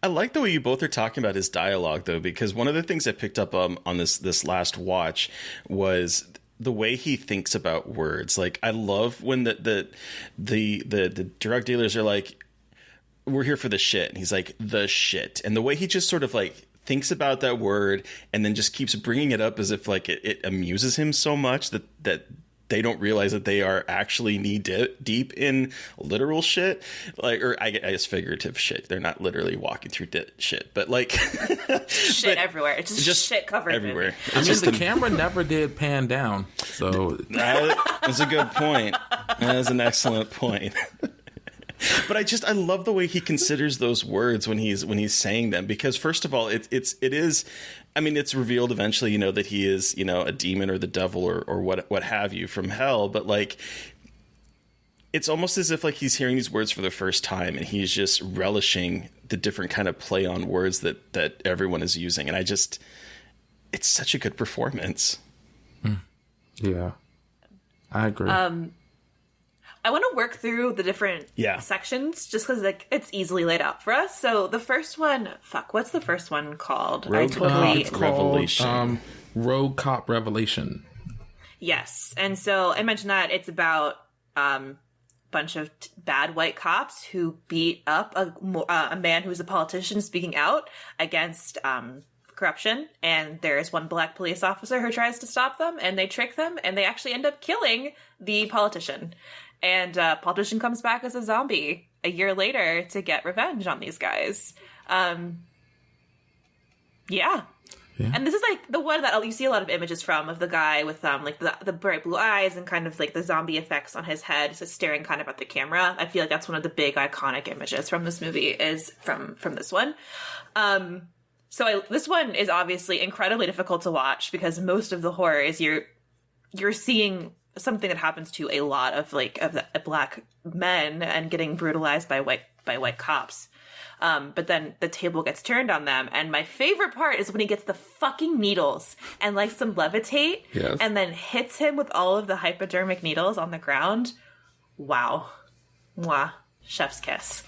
I like the way you both are talking about his dialogue, though, because one of the things I picked up on this last watch was the way he thinks about words. I love when the drug dealers are like, we're here for the shit. And he's like, the shit. And the way he just sort of thinks about that word and then just keeps bringing it up as if it amuses him so much that they don't realize that they are actually knee deep in literal shit, like, or I guess figurative shit. They're not literally walking through shit, but like shit everywhere. It's just shit covered everywhere. I mean, the camera never did pan down, so that's a good point. That is an excellent point. But I love the way he considers those words when he's saying them, because first of all, it is. I mean, it's revealed eventually, you know, that he is, you know, a demon or the devil or what have you from hell. But like, it's almost as if like he's hearing these words for the first time and he's just relishing the different kind of play on words that everyone is using. And it's such a good performance. Yeah, I agree. I want to work through the different sections just because like it's easily laid out for us. So the first one, what's the first one called? It's called Rogue Cop Revelation. Yes, and so I mentioned that it's about bunch of bad white cops who beat up a man who's a politician speaking out against corruption, and there's one black police officer who tries to stop them, and they trick them, and they actually end up killing the politician. And politician comes back as a zombie a year later to get revenge on these guys. Yeah. And this is like the one that you see a lot of images from, of the guy with like the bright blue eyes and kind of like the zombie effects on his head, just staring kind of at the camera. I feel like that's one of the big iconic images from this movie is from this one. This one is obviously incredibly difficult to watch because most of the horror is you're seeing something that happens to a lot of black men and getting brutalized by white cops. But then the table gets turned on them. And my favorite part is when he gets the fucking needles and likes them levitate and then hits him with all of the hypodermic needles on the ground. Wow. Mwah. Chef's kiss.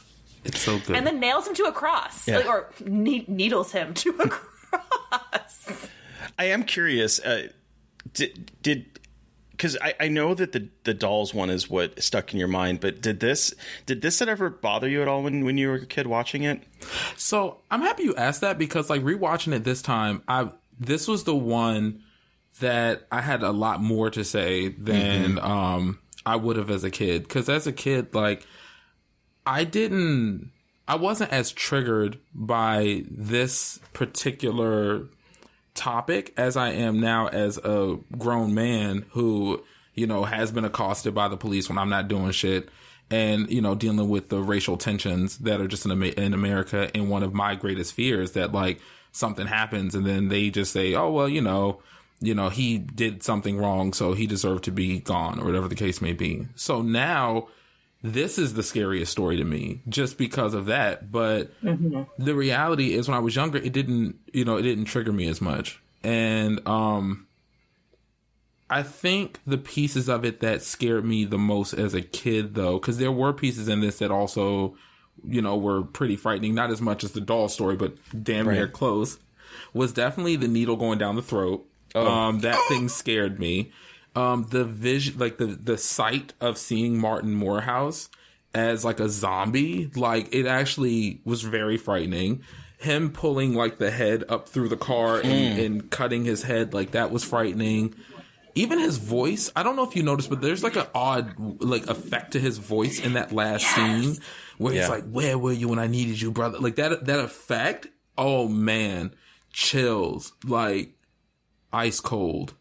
It's so good. And then nails him to a cross. Or needles him to a cross. I am curious. Because I know that the dolls one is what stuck in your mind, but did this ever bother you at all when you were a kid watching it? So I'm happy you asked that because like rewatching it this time, this was the one that I had a lot more to say than I would have as a kid. Because as a kid, like I wasn't as triggered by this particular topic as I am now as a grown man who, you know, has been accosted by the police when I'm not doing shit and, you know, dealing with the racial tensions that are just in America. And one of my greatest fears that like something happens and then they just say, oh, well, you know, he did something wrong, so he deserved to be gone or whatever the case may be. So now this is the scariest story to me just because of that. But the reality is when I was younger, it didn't trigger me as much. And I think the pieces of it that scared me the most as a kid, though, because there were pieces in this that also, you know, were pretty frightening. Not as much as the doll story, but damn near close, was definitely the needle going down the throat. That thing scared me. The vision, like the sight of seeing Martin Morehouse as like a zombie, like it actually was very frightening. Him pulling like the head up through the car and cutting his head, like that was frightening. Even his voice, I don't know if you noticed, but there's like an odd like effect to his voice in that last scene where it's like, "Where were you when I needed you, brother?" Like that effect. Oh man, chills, like ice cold.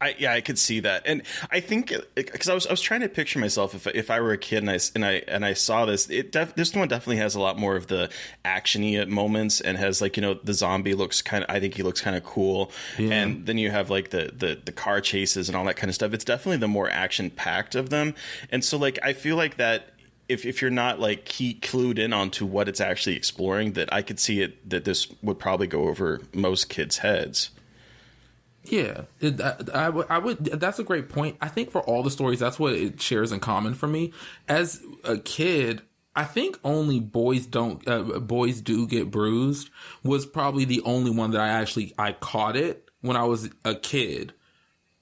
I could see that, and I think because I was trying to picture myself if I were a kid and I saw this. This one definitely has a lot more of the actiony moments and has like, you know, the zombie looks kind of. I think he looks kind of cool, and then you have like the car chases and all that kind of stuff. It's definitely the more action packed of them, and so like I feel like that. If you're not like clued in onto what it's actually exploring, that I could see that this would probably go over most kids' heads. Yeah, I would. That's a great point. I think for all the stories, that's what it shares in common for me. As a kid, I think only Boys Do Get Bruised was probably the only one that I caught it when I was a kid.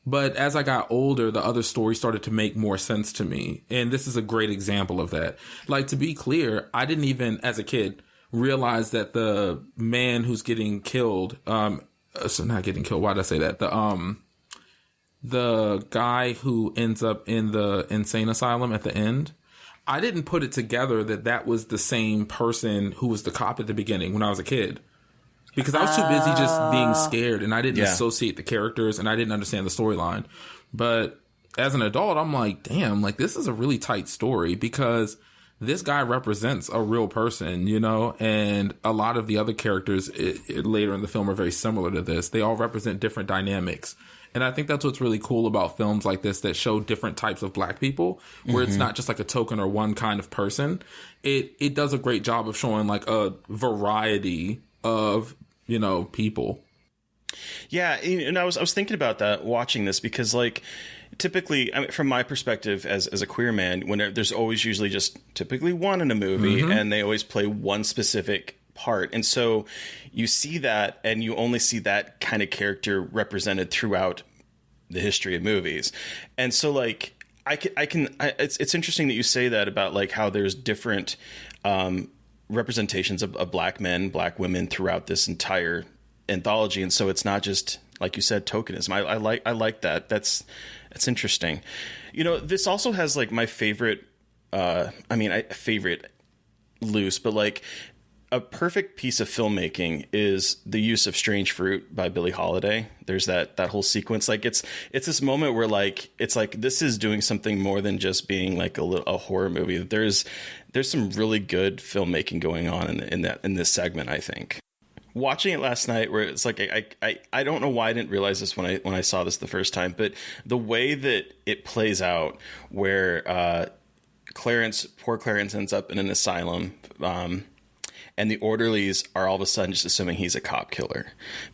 But as I got older, the other stories started to make more sense to me. And this is a great example of that. Like, to be clear, I didn't even, as a kid, realize that the man who's getting killed, so not getting killed, why did I say that? the guy who ends up in the insane asylum at the end, I didn't put it together that was the same person who was the cop at the beginning when I was a kid. Because I was too busy just being scared, and I didn't associate the characters, and I didn't understand the storyline. But as an adult, I'm like, damn, like, this is a really tight story, because this guy represents a real person, you know? And a lot of the other characters later in the film are very similar to this. They all represent different dynamics. And I think that's what's really cool about films like this that show different types of black people, where it's not just like a token or one kind of person. It does a great job of showing like a variety of, you know, people. Yeah, and I was thinking about that watching this, because like typically, I mean, from my perspective as a queer man, when there's always usually just typically one in a movie, and they always play one specific part. And so you see that, and you only see that kind of character represented throughout the history of movies. And so like it's interesting that you say that about like how there's different representations of black men, black women throughout this entire anthology. And so it's not just, like you said, tokenism. I like that. That's interesting. You know, this also has like my favorite, favorite loose, but like a perfect piece of filmmaking is the use of Strange Fruit by Billie Holiday. There's that whole sequence. Like it's this moment where like, it's like, this is doing something more than just being like a horror movie. There's some really good filmmaking going on in this segment, I think. Watching it last night, where it's like I don't know why I didn't realize this when I saw this the first time, but the way that it plays out, where poor Clarence ends up in an asylum, and the orderlies are all of a sudden just assuming he's a cop killer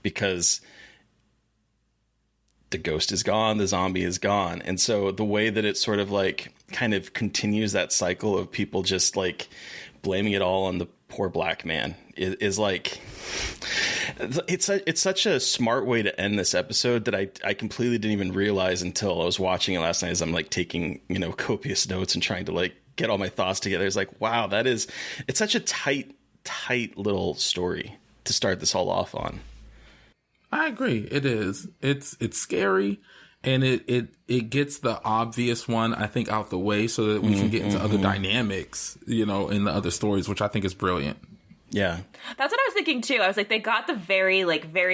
because the ghost is gone, the zombie is gone, and so the way that it sort of like kind of continues that cycle of people just like blaming it all on the poor black man is like, it's such a smart way to end this episode that I completely didn't even realize until I was watching it last night, as I'm like taking, you know, copious notes and trying to like get all my thoughts together. It's like, wow, it's such a tight little story to start this all off on. I agree. It is. It's scary. And it gets the obvious one, I think, out the way so that we can get into other dynamics, you know, in the other stories, which I think is brilliant. Yeah. That's what I was thinking, too. I was like, they got the very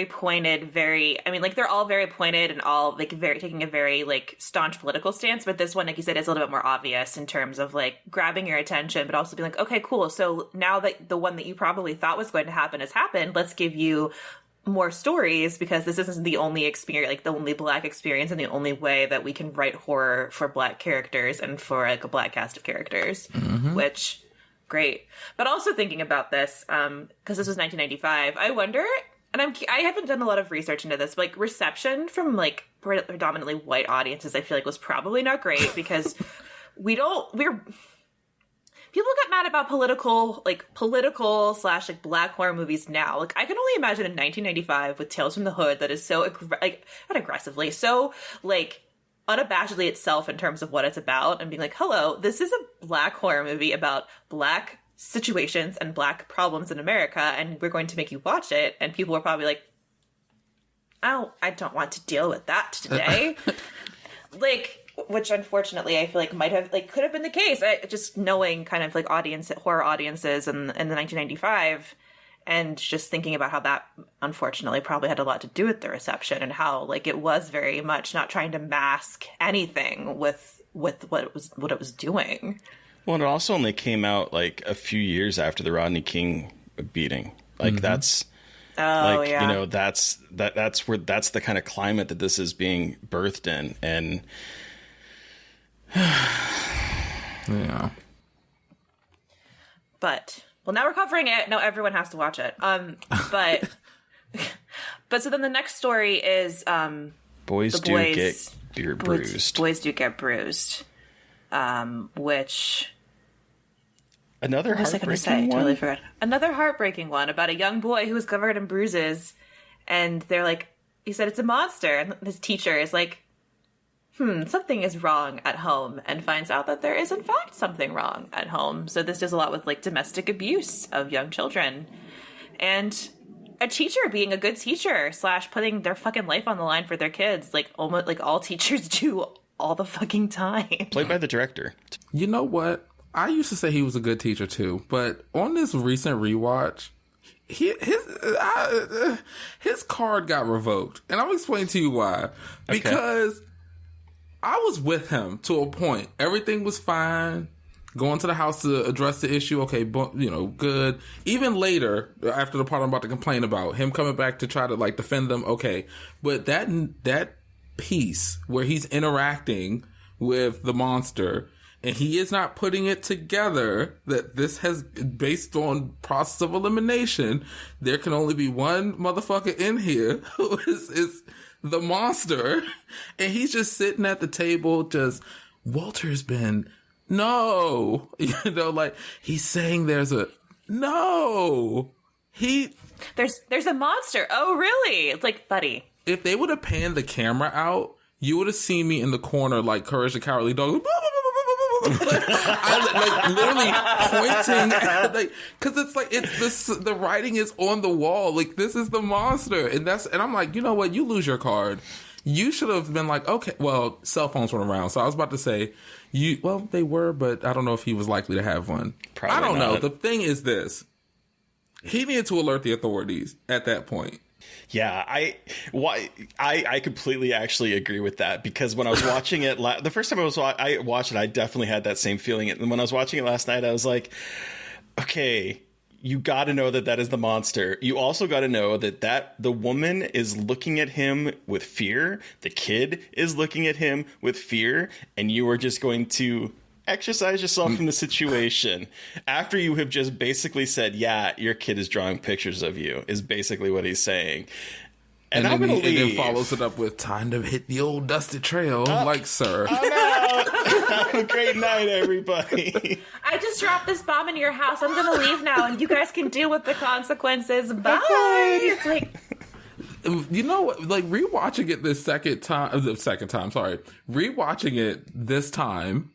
pointed, they're all very pointed and all, like, taking a very, like, staunch political stance. But this one, like you said, is a little bit more obvious in terms of, like, grabbing your attention, but also being like, okay, cool. So now that the one that you probably thought was going to happen has happened, let's give you more stories, because this isn't the only experience, like the only black experience and the only way that we can write horror for black characters and for like a black cast of characters, which great. But also thinking about this, because this was 1995, I wonder, and I haven't done a lot of research into this, but like reception from like predominantly white audiences, I feel like was probably not great, because people get mad about political / black horror movies now. Like, I can only imagine in 1995 with Tales from the Hood that is so, not aggressively, so, like, unabashedly itself in terms of what it's about, and being like, hello, this is a black horror movie about black situations and black problems in America, and we're going to make you watch it. And people were probably like, oh, I don't want to deal with that today. Like, which unfortunately I feel like could have been the case. Just knowing kind of like horror audiences in the 1995, and just thinking about how that unfortunately probably had a lot to do with the reception, and how like it was very much not trying to mask anything with what it was doing. Well, and it also only came out like a few years after the Rodney King beating. Like that's. You know, that's the kind of climate that this is being birthed in, and yeah. But now we're covering it. Now everyone has to watch it. But so then the next story is boys do get bruised. Boys do get bruised. Which. Another heartbreaking one? Totally forgot. Another heartbreaking one about a young boy who was covered in bruises, and they're like, he said it's a monster, and his teacher is like, something is wrong at home, and finds out that there is in fact something wrong at home. So this does a lot with like domestic abuse of young children. And a teacher being a good teacher / putting their fucking life on the line for their kids, like almost like all teachers do all the fucking time. Played by the director. You know what? I used to say he was a good teacher too, but on this recent rewatch, his card got revoked, and I'll explain to you why. Because I was with him to a point. Everything was fine. Going to the house to address the issue, okay, good. Even later, after the part I'm about to complain about, him coming back to try to like defend them, okay. But that piece where he's interacting with the monster and he is not putting it together that this has, based on process of elimination, there can only be one motherfucker in here who is the monster, and he's just sitting at the table just, Walter's been, no, like he's saying there's a, no, there's a monster. Oh, really? It's like, buddy. If they would have panned the camera out, you would have seen me in the corner like Courage the Cowardly Dog. I literally pointing at, like, because it's like the writing is on the wall, like this is the monster, and I'm like, you know what, you lose your card. You should have been like, okay, well, cell phones weren't around, so I was about to say they were, but I don't know if he was likely to have one. Probably I don't not. know. The thing is this: he needed to alert the authorities at that point. Yeah, I completely actually agree with that, because when I was watching it, the first time I watched it, I definitely had that same feeling. And when I was watching it last night, I was like, okay, you got to know that is the monster. You also got to know that the woman is looking at him with fear. The kid is looking at him with fear, and you are just going to exercise yourself from the situation after you have just basically said, yeah, your kid is drawing pictures of you, is basically what he's saying. And I'm going to leave. And then follows it up with time to hit the old dusty trail, sir. Have a great night, everybody. I just dropped this bomb in your house. I'm going to leave now, and you guys can deal with the consequences. Bye. It's like, you know what? Like rewatching it rewatching it this time.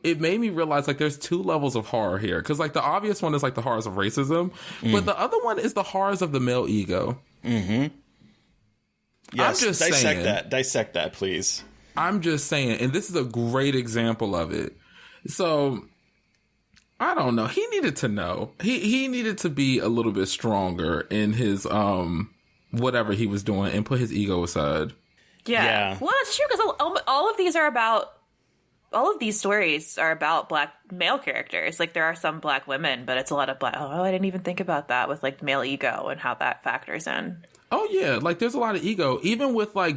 It made me realize like there's two levels of horror here, because like the obvious one is like the horrors of racism, but the other one is the horrors of the male ego. Mm-hmm. Yes, I'm just dissect that, please. I'm just saying, and this is a great example of it. So I don't know. He needed to know. He needed to be a little bit stronger in his whatever he was doing and put his ego aside. Yeah. Well, it's true, because all of these stories are about black male characters. Like, there are some black women, but it's a lot of black. Oh, I didn't even think about that with like male ego and how that factors in. Oh yeah, like there's a lot of ego, even with like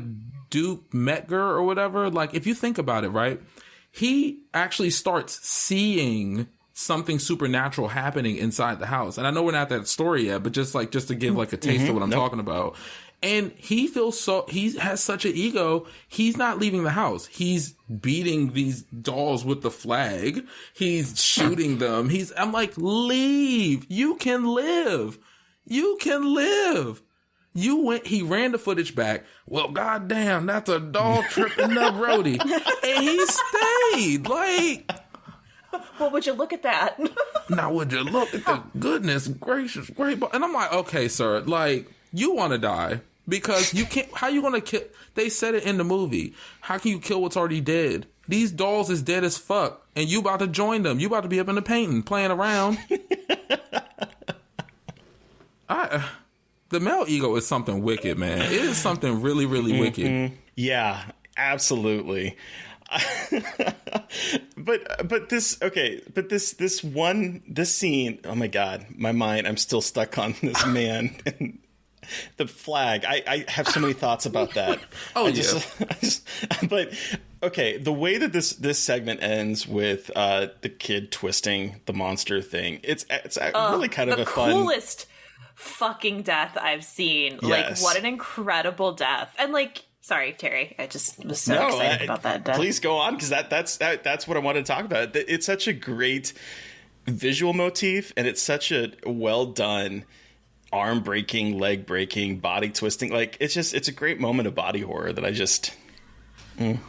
Duke Metger or whatever. Like, if you think about it, right, he actually starts seeing something supernatural happening inside the house. And I know we're not at that story yet, but just to give like a taste of what I'm talking about. And he has such an ego, he's not leaving the house. He's beating these dolls with the flag. He's shooting them. I'm like, leave. You can live. He ran the footage back. Well, goddamn, that's a doll tripping up Rhodey. And he stayed. Like, well, would you look at that? Now, would you look at the goodness gracious, great. And I'm like, okay, sir, like, you want to die. Because you can't, how you gonna kill? They said it in the movie. How can you kill what's already dead? These dolls is dead as fuck, and you about to join them. You about to be up in the painting, playing around. The male ego is something wicked, man. It is something really, really wicked. Yeah, absolutely. But this scene. Oh my god, my mind. I'm still stuck on this man. The flag. I have so many thoughts about that. But okay, the way that this segment ends with the kid twisting the monster thing, it's really kind of a fun, coolest fucking death I've seen. Yes. Like, what an incredible death. And like, sorry, Terry, I just was so excited about that death. Please go on, because that's what I wanted to talk about. It's such a great visual motif, and it's such a well done arm breaking, leg breaking, body twisting. Like, it's a great moment of body horror that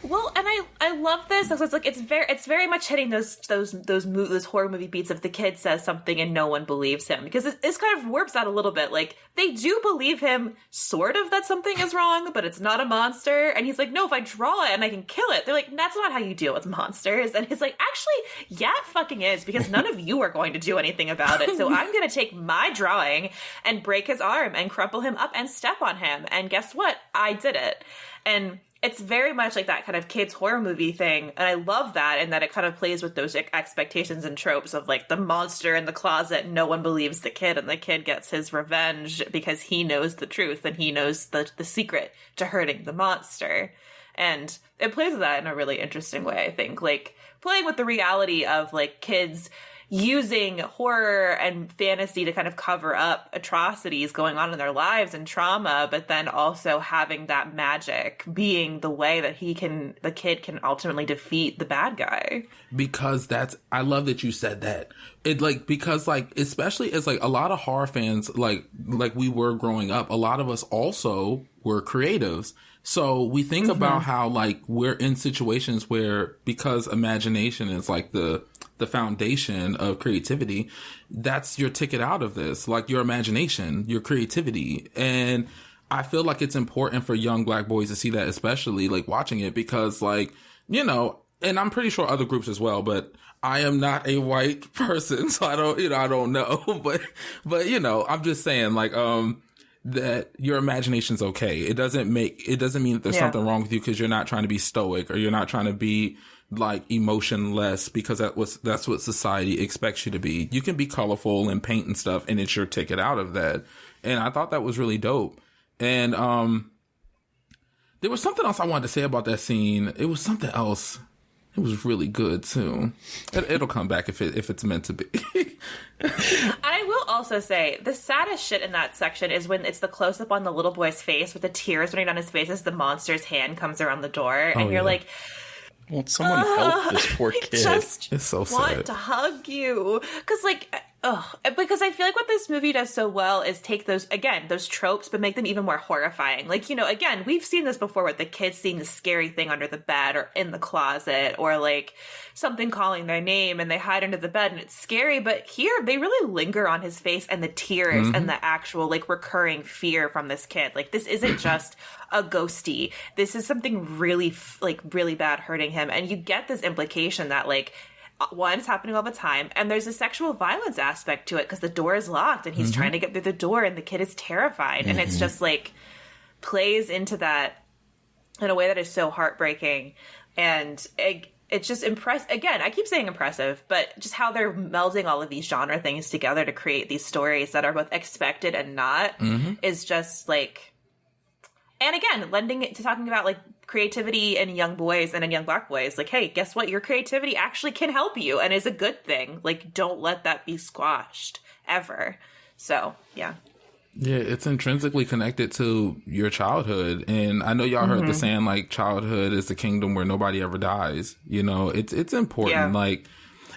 Well, and I love this. So it's very much hitting those horror movie beats of the kid says something and no one believes him, because this kind of warps out a little bit. Like, they do believe him sort of that something is wrong, but it's not a monster. And he's like, no, if I draw it and I can kill it. They're like, that's not how you deal with monsters. And he's like, actually, yeah, it fucking is, because none of you are going to do anything about it. So I'm going to take my drawing and break his arm and crumple him up and step on him. And guess what? I did it. And it's very much like that kind of kids horror movie thing. And I love that, and that it kind of plays with those expectations and tropes of like the monster in the closet. No one believes the kid, and the kid gets his revenge because he knows the truth and he knows the secret to hurting the monster. And it plays with that in a really interesting way, I think. Like, playing with the reality of like kids using horror and fantasy to kind of cover up atrocities going on in their lives and trauma, but then also having that magic being the way that the kid can ultimately defeat the bad guy. Because I love that you said that. Because especially as like a lot of horror fans, like we were growing up, a lot of us also were creatives. So we think about how like we're in situations where, because imagination is like the foundation of creativity, that's your ticket out of this, like your imagination, your creativity. And I feel like it's important for young Black boys to see that, especially like watching it, because like, you know, and I'm pretty sure other groups as well, but I am not a white person, so I don't know, but you know, I'm just saying like, that your imagination's okay. It doesn't mean that there's something wrong with you because you're not trying to be stoic, or you're not trying to be like emotionless, because that's what society expects you to be. You can be colorful and paint and stuff, and it's your ticket out of that. And I thought that was really dope. And there was something else I wanted to say about that scene. It was something else. It was really good too. It'll come back if it's meant to be. I will also say the saddest shit in that section is when it's the close up on the little boy's face with the tears running down his face as the monster's hand comes around the door, and you're like, "Won't someone help this poor kid?" It's so sad. Want to hug you, because I feel like what this movie does so well is take those tropes, but make them even more horrifying. Like, you know, again, we've seen this before with the kids seeing the scary thing under the bed or in the closet, or like something calling their name and they hide under the bed and it's scary. But here they really linger on his face and the tears and the actual like recurring fear from this kid. Like, this isn't just a ghosty. This is something really really bad hurting him. And you get this implication that like, one, it's happening all the time, and there's a sexual violence aspect to it because the door is locked and he's trying to get through the door and the kid is terrified. And it's just like plays into that in a way that is so heartbreaking. And it's just again, I keep saying impressive, but just how they're melding all of these genre things together to create these stories that are both expected and not is just like, and again, lending it to talking about like creativity in young boys and in young Black boys. Like, hey, guess what? Your creativity actually can help you and is a good thing. Like, don't let that be squashed ever. So, yeah. Yeah, it's intrinsically connected to your childhood. And I know y'all heard the saying, like, childhood is the kingdom where nobody ever dies. You know, it's important. Yeah. Like,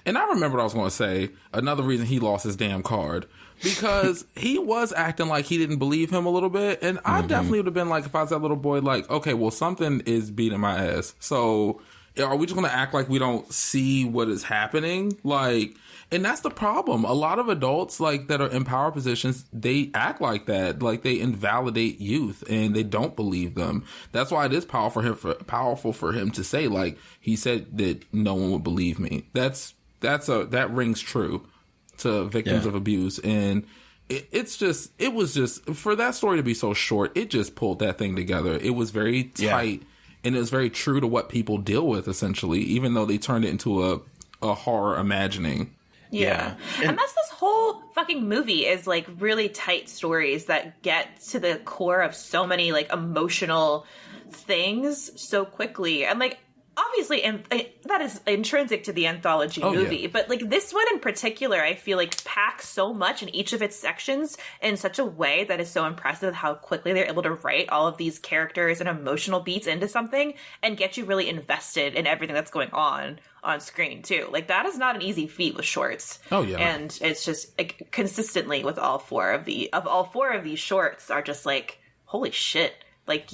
and I remember what I was going to say. Another reason he lost his damn card. Because he was acting like he didn't believe him a little bit. And I definitely would have been like, if I was that little boy, like, okay, well, something is beating my ass. So are we just going to act like we don't see what is happening? Like, and that's the problem. A lot of adults, like, that are in power positions, they act like that. Like, they invalidate youth and they don't believe them. That's why it is powerful for him to say, like, he said that no one would believe me. That rings true to victims of abuse. And it was just for that story to be so short, it just pulled that thing together. It was very tight and it was very true to what people deal with, essentially, even though they turned it into a horror imagining. Yeah. And that's this whole fucking movie is like really tight stories that get to the core of so many like emotional things so quickly. And like, obviously, and that is intrinsic to the anthology movie, but like this one in particular, I feel like packs so much in each of its sections in such a way that is so impressive how quickly they're able to write all of these characters and emotional beats into something and get you really invested in everything that's going on screen too. Like, that is not an easy feat with shorts. Oh yeah. And it's just like, consistently with all four of these shorts are just like, holy shit, like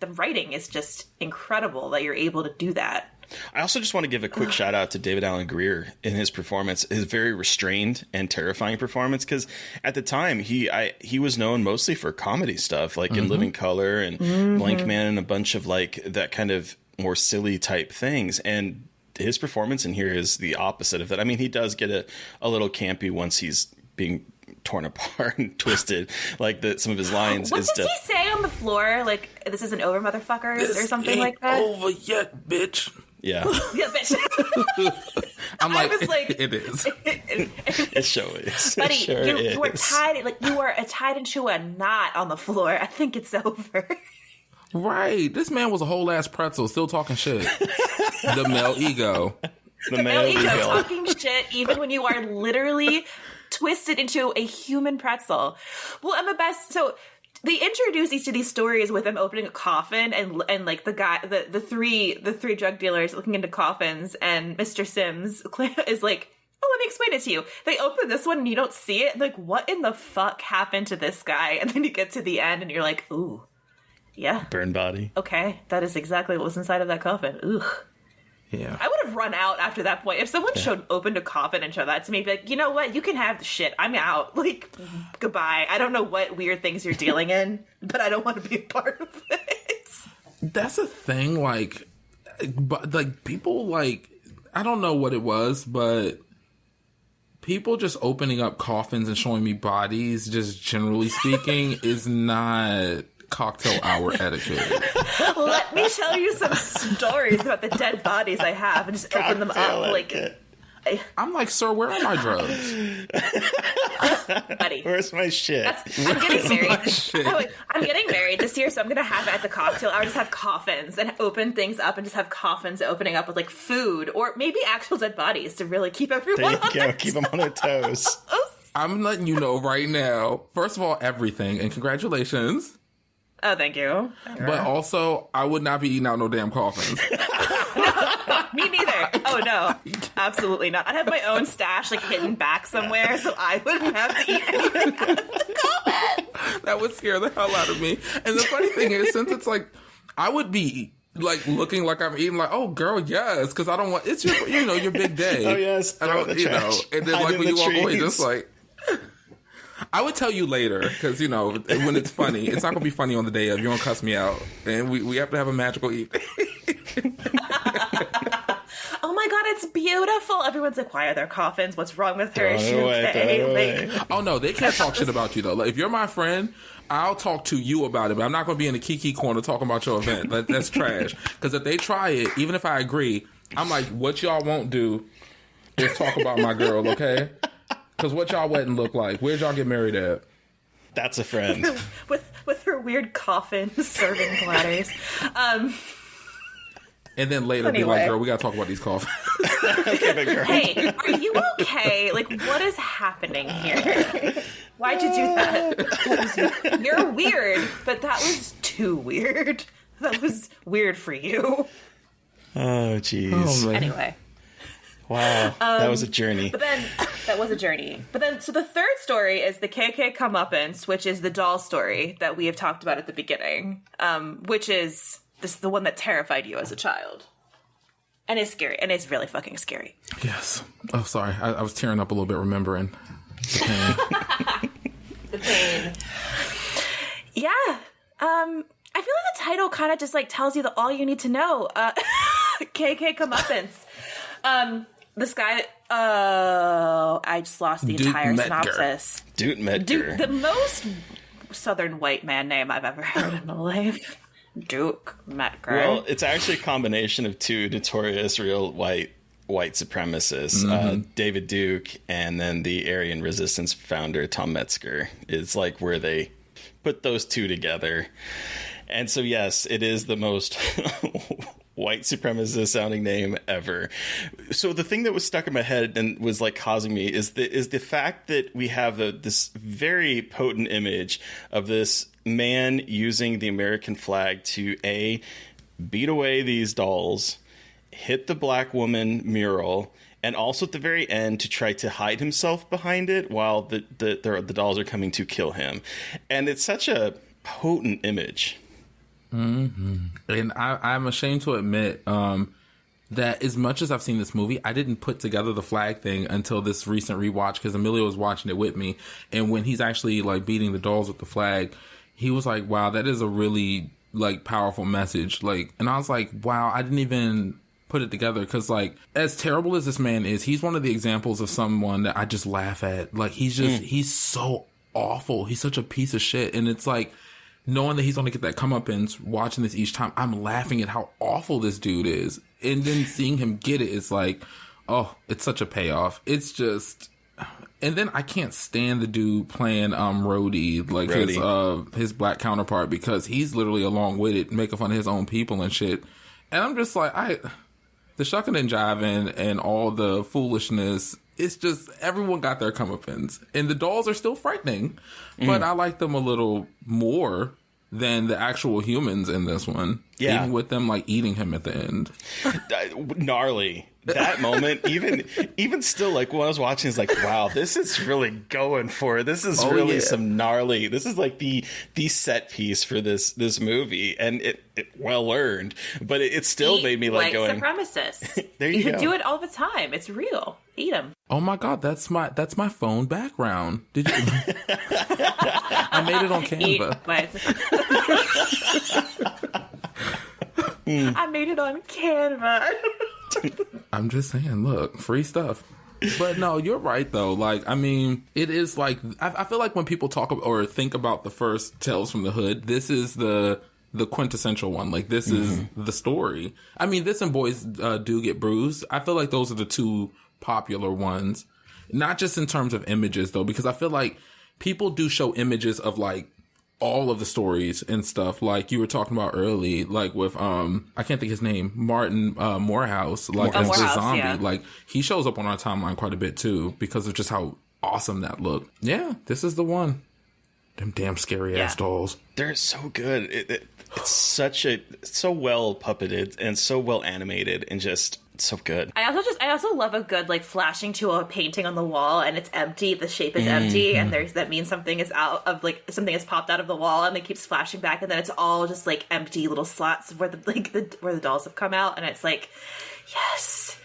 the writing is just incredible that you're able to do that. I also just want to give a quick shout out to David Alan Grier in his performance, his very restrained and terrifying performance, because at the time he was known mostly for comedy stuff, like in Living Color and Blank Man and a bunch of like that kind of more silly type things. And his performance in here is the opposite of that. I mean, he does get a little campy once he's being torn apart and twisted, like some of his lines. What does he say on the floor? Like, this isn't over, motherfuckers, or something like that? Over yet, bitch. Yeah. Yeah, bitch. I'm like, I was like, it is. It sure is. Buddy, sure you were tied, like you were tied into a knot on the floor. I think it's over. Right. This man was a whole ass pretzel, still talking shit. The male ego. The male ego talking shit, even when you are literally twisted into a human pretzel. Well, I'm the best. So they introduce each of these stories with them opening a coffin and like the three drug dealers looking into coffins, and Mr. Sims is like, oh, let me explain it to you. They open this one and you don't see it. Like, what in the fuck happened to this guy? And then you get to the end and you're like, ooh, yeah. Burn body. Okay, that is exactly what was inside of that coffin. Ugh. Yeah. I would have run out after that point. If someone opened a coffin and showed that to me, be like, you know what? You can have the shit. I'm out. Like, goodbye. I don't know what weird things you're dealing in, but I don't want to be a part of it. That's a thing, like, but like people like, I don't know what it was, but people just opening up coffins and showing me bodies, just generally speaking, is not cocktail hour etiquette. Let me tell you some stories about the dead bodies I have and just open them up like. I'm like, sir, where are my drugs? Buddy, where's my shit? I'm getting married. I'm getting married this year, so I'm gonna have at the cocktail hour just have coffins and open things up and just have coffins opening up with like food or maybe actual dead bodies to really keep everyone on their keep them on their toes. I'm letting you know right now. First of all, everything, and congratulations. Oh, thank you. But also, I would not be eating out no damn coffins. Me neither. Oh, no. Absolutely not. I'd have my own stash, like, hidden back somewhere, so I wouldn't have to eat anything out of the coffin. That would scare the hell out of me. And the funny thing is, since it's like, I would be, like, looking like I'm eating, like, oh, girl, yes, because I don't want, it's your, your big day. Oh, yes, throw it in the trash. And then, like, when you walk away, just like, I would tell you later, because, when it's funny, it's not going to be funny on the day of. You're going to cuss me out. And we have to have a magical evening. Oh my God, it's beautiful. Everyone's like, why are there coffins? What's wrong with her? Is she okay? Like, oh, no, they can't talk shit about you, though. Like, if you're my friend, I'll talk to you about it, but I'm not going to be in the Kiki corner talking about your event. That's trash. Because if they try it, even if I agree, I'm like, what y'all won't do is talk about my girl, okay? Because what y'all wedding look like? Where'd y'all get married at? That's a friend. with her weird coffin serving platters. And then later be like, girl, we got to talk about these coffins. Hey, are you okay? Like, what is happening here? Why'd you do that? You're weird, but that was too weird. That was weird for you. Oh, jeez. Anyway. Wow, that was a journey. That was a journey. But then, so the third story is the KK Comeuppance, which is the doll story that we have talked about at the beginning, which is the one that terrified you as a child. And it's scary, and it's really fucking scary. Yes. Oh, sorry. I was tearing up a little bit remembering the pain. The pain. Yeah. I feel like the title kind of just like tells you all you need to know. KK Comeuppance. This guy, I just lost the entire synopsis. Duke Metger. The most southern white man name I've ever heard in my life. Duke Metger. Well, it's actually a combination of two notorious real white supremacists, David Duke and then the Aryan Resistance founder, Tom Metzger. It's like where they put those two together. And so, yes, it is the most white supremacist sounding name ever. So the thing that was stuck in my head and was like causing me is the fact that we have this very potent image of this man using the American flag to beat away these dolls, hit the black woman mural, and also at the very end to try to hide himself behind it while the dolls are coming to kill him. And it's such a potent image. Mm-hmm. And I'm ashamed to admit that as much as I've seen this movie, I didn't put together the flag thing until this recent rewatch, because Emilio was watching it with me. And when he's actually like beating the dolls with the flag, he was like, wow, that is a really like powerful message. Like, and I was like, wow, I didn't even put it together, because like, as terrible as this man is, he's one of the examples of someone that I just laugh at. Like, he's so awful. He's such a piece of shit. And it's like, knowing that he's going to get that comeuppance, watching this each time, I'm laughing at how awful this dude is. And then seeing him get it, it's like, oh, it's such a payoff. It's just... And then I can't stand the dude playing Rhodey, like his black counterpart, because he's literally along with it, making fun of his own people and shit. And I'm just like, the shucking and jiving and all the foolishness, it's just, everyone got their comeuppance. And the dolls are still frightening, but I like them a little more than the actual humans in this one. Yeah. Even with them, like, eating him at the end. Gnarly. That moment, even still, like, when I was watching, it's like, wow, this is really going for it. This is really some gnarly. This is like the set piece for this movie, and it well earned. But it still made me like going supremacists. There you go. Do it all the time. It's real. Eat them. Oh my god, that's my phone background. Did you? I made it on Canva. I made it on Canva. I'm just saying, look, free stuff. But no, you're right though. Like, I mean, it is like, I feel like when people talk or think about the first Tales from the Hood, this is the quintessential one. Like, this is the story. I mean, this and Boys Do Get Bruised, I feel like those are the two popular ones. Not just in terms of images though, because I feel like people do show images of like all of the stories and stuff, like you were talking about early, like with I can't think his name, Martin Morehouse, like as the zombie. Yeah. Like, he shows up on our timeline quite a bit too, because of just how awesome that looked. Yeah, this is the one. Them damn scary ass dolls. They're so good. It's so well puppeted and so well animated and just so good. I also love a good like flashing to a painting on the wall and it's empty. The shape is empty, and that means something is out of like something has popped out of the wall, and it keeps flashing back, and then it's all just like empty little slots where where the dolls have come out, and it's like, yes,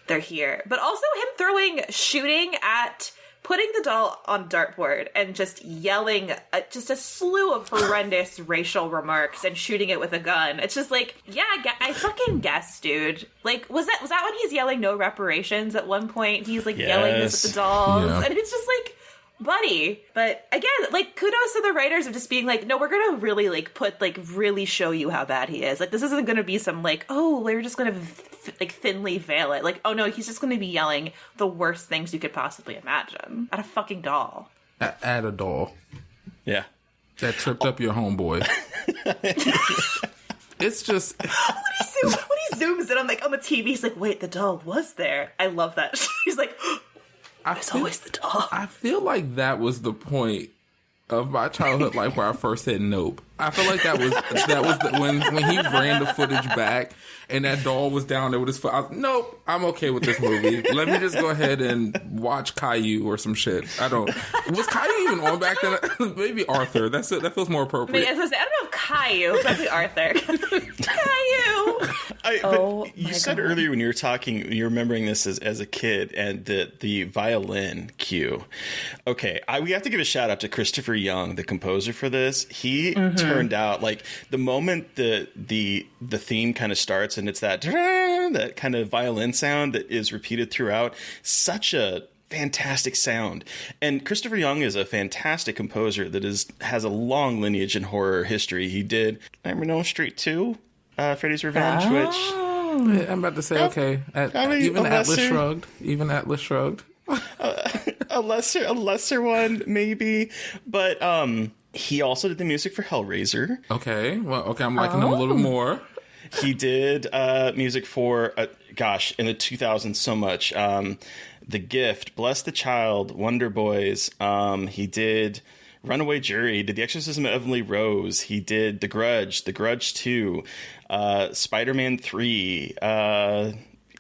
they're here. But also him shooting at. Putting the doll on dartboard and just yelling just a slew of horrendous racial remarks and shooting it with a gun. It's just like, yeah, I fucking guess, dude. Like, was that when he's yelling no reparations at one point? He's like yelling this at the dolls. Yeah. And it's just like, buddy. But again, like, kudos to the writers of just being like, no, we're gonna really like really show you how bad he is. Like, this isn't gonna be some like, oh, we're just gonna like thinly veil it. Like, oh no, he's just gonna be yelling the worst things you could possibly imagine at a fucking doll. At a doll. Yeah. That tripped up your homeboy. It's just when he zooms in on the TV, he's like, wait, the doll was there. I love that. He's like, it's always the doll. I feel like that was the point of my childhood life where I first said nope. I feel like that was when he ran the footage back and that doll was down there with his foot. I was, nope, I'm okay with this movie. Let me just go ahead and watch Caillou or some shit. Was Caillou even on back then? Maybe Arthur. That's it. That feels more appropriate. I don't know if Caillou, probably Arthur. Caillou. You said earlier when you were talking, you're remembering this as a kid and the violin cue. Okay, we have to give a shout out to Christopher Young, the composer for this. He turned out like the moment the theme kind of starts and it's that kind of violin sound that is repeated throughout. Such a fantastic sound. And Christopher Young is a fantastic composer that has a long lineage in horror history. He did Nightmare on Elm Street 2, Freddy's Revenge, which yeah, I'm about to say okay. Even Atlas Shrugged. A lesser one maybe, but he also did the music for Hellraiser. Okay, I'm liking him a little more. He did music for in the 2000s so much. The Gift, Bless the Child, Wonder Boys. He did Runaway Jury. He did The Exorcism of Emily Rose. He did The Grudge 2, Spider-Man 3.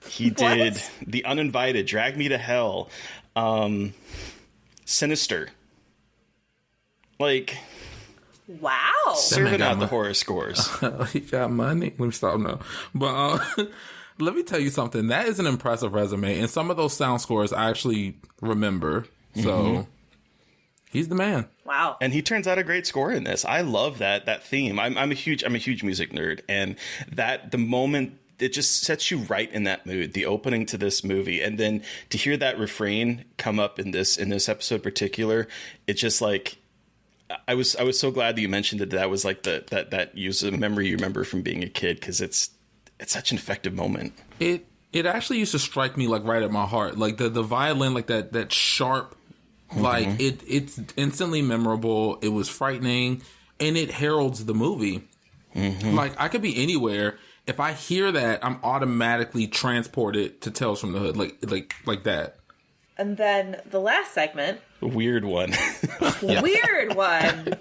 He did The Uninvited, Drag Me to Hell, Sinister. Like, Wow. Serving out the horror scores. He got money. Let me stop now. But let me tell you something. That is an impressive resume. And some of those sound scores I actually remember. So he's the man. Wow. And he turns out a great score in this. I love that theme. I'm a huge music nerd. And the moment, it just sets you right in that mood, the opening to this movie. And then to hear that refrain come up in this episode in particular, it's just like, I was so glad that you mentioned that was like that use of memory you remember from being a kid, because it's such an effective moment. It actually used to strike me like right at my heart, like the violin, like that sharp, like it's instantly memorable. It was frightening, and it heralds the movie. Like I could be anywhere. If I hear that, I'm automatically transported to Tales from the Hood, like that. And then the last segment. Weird one. Weird one.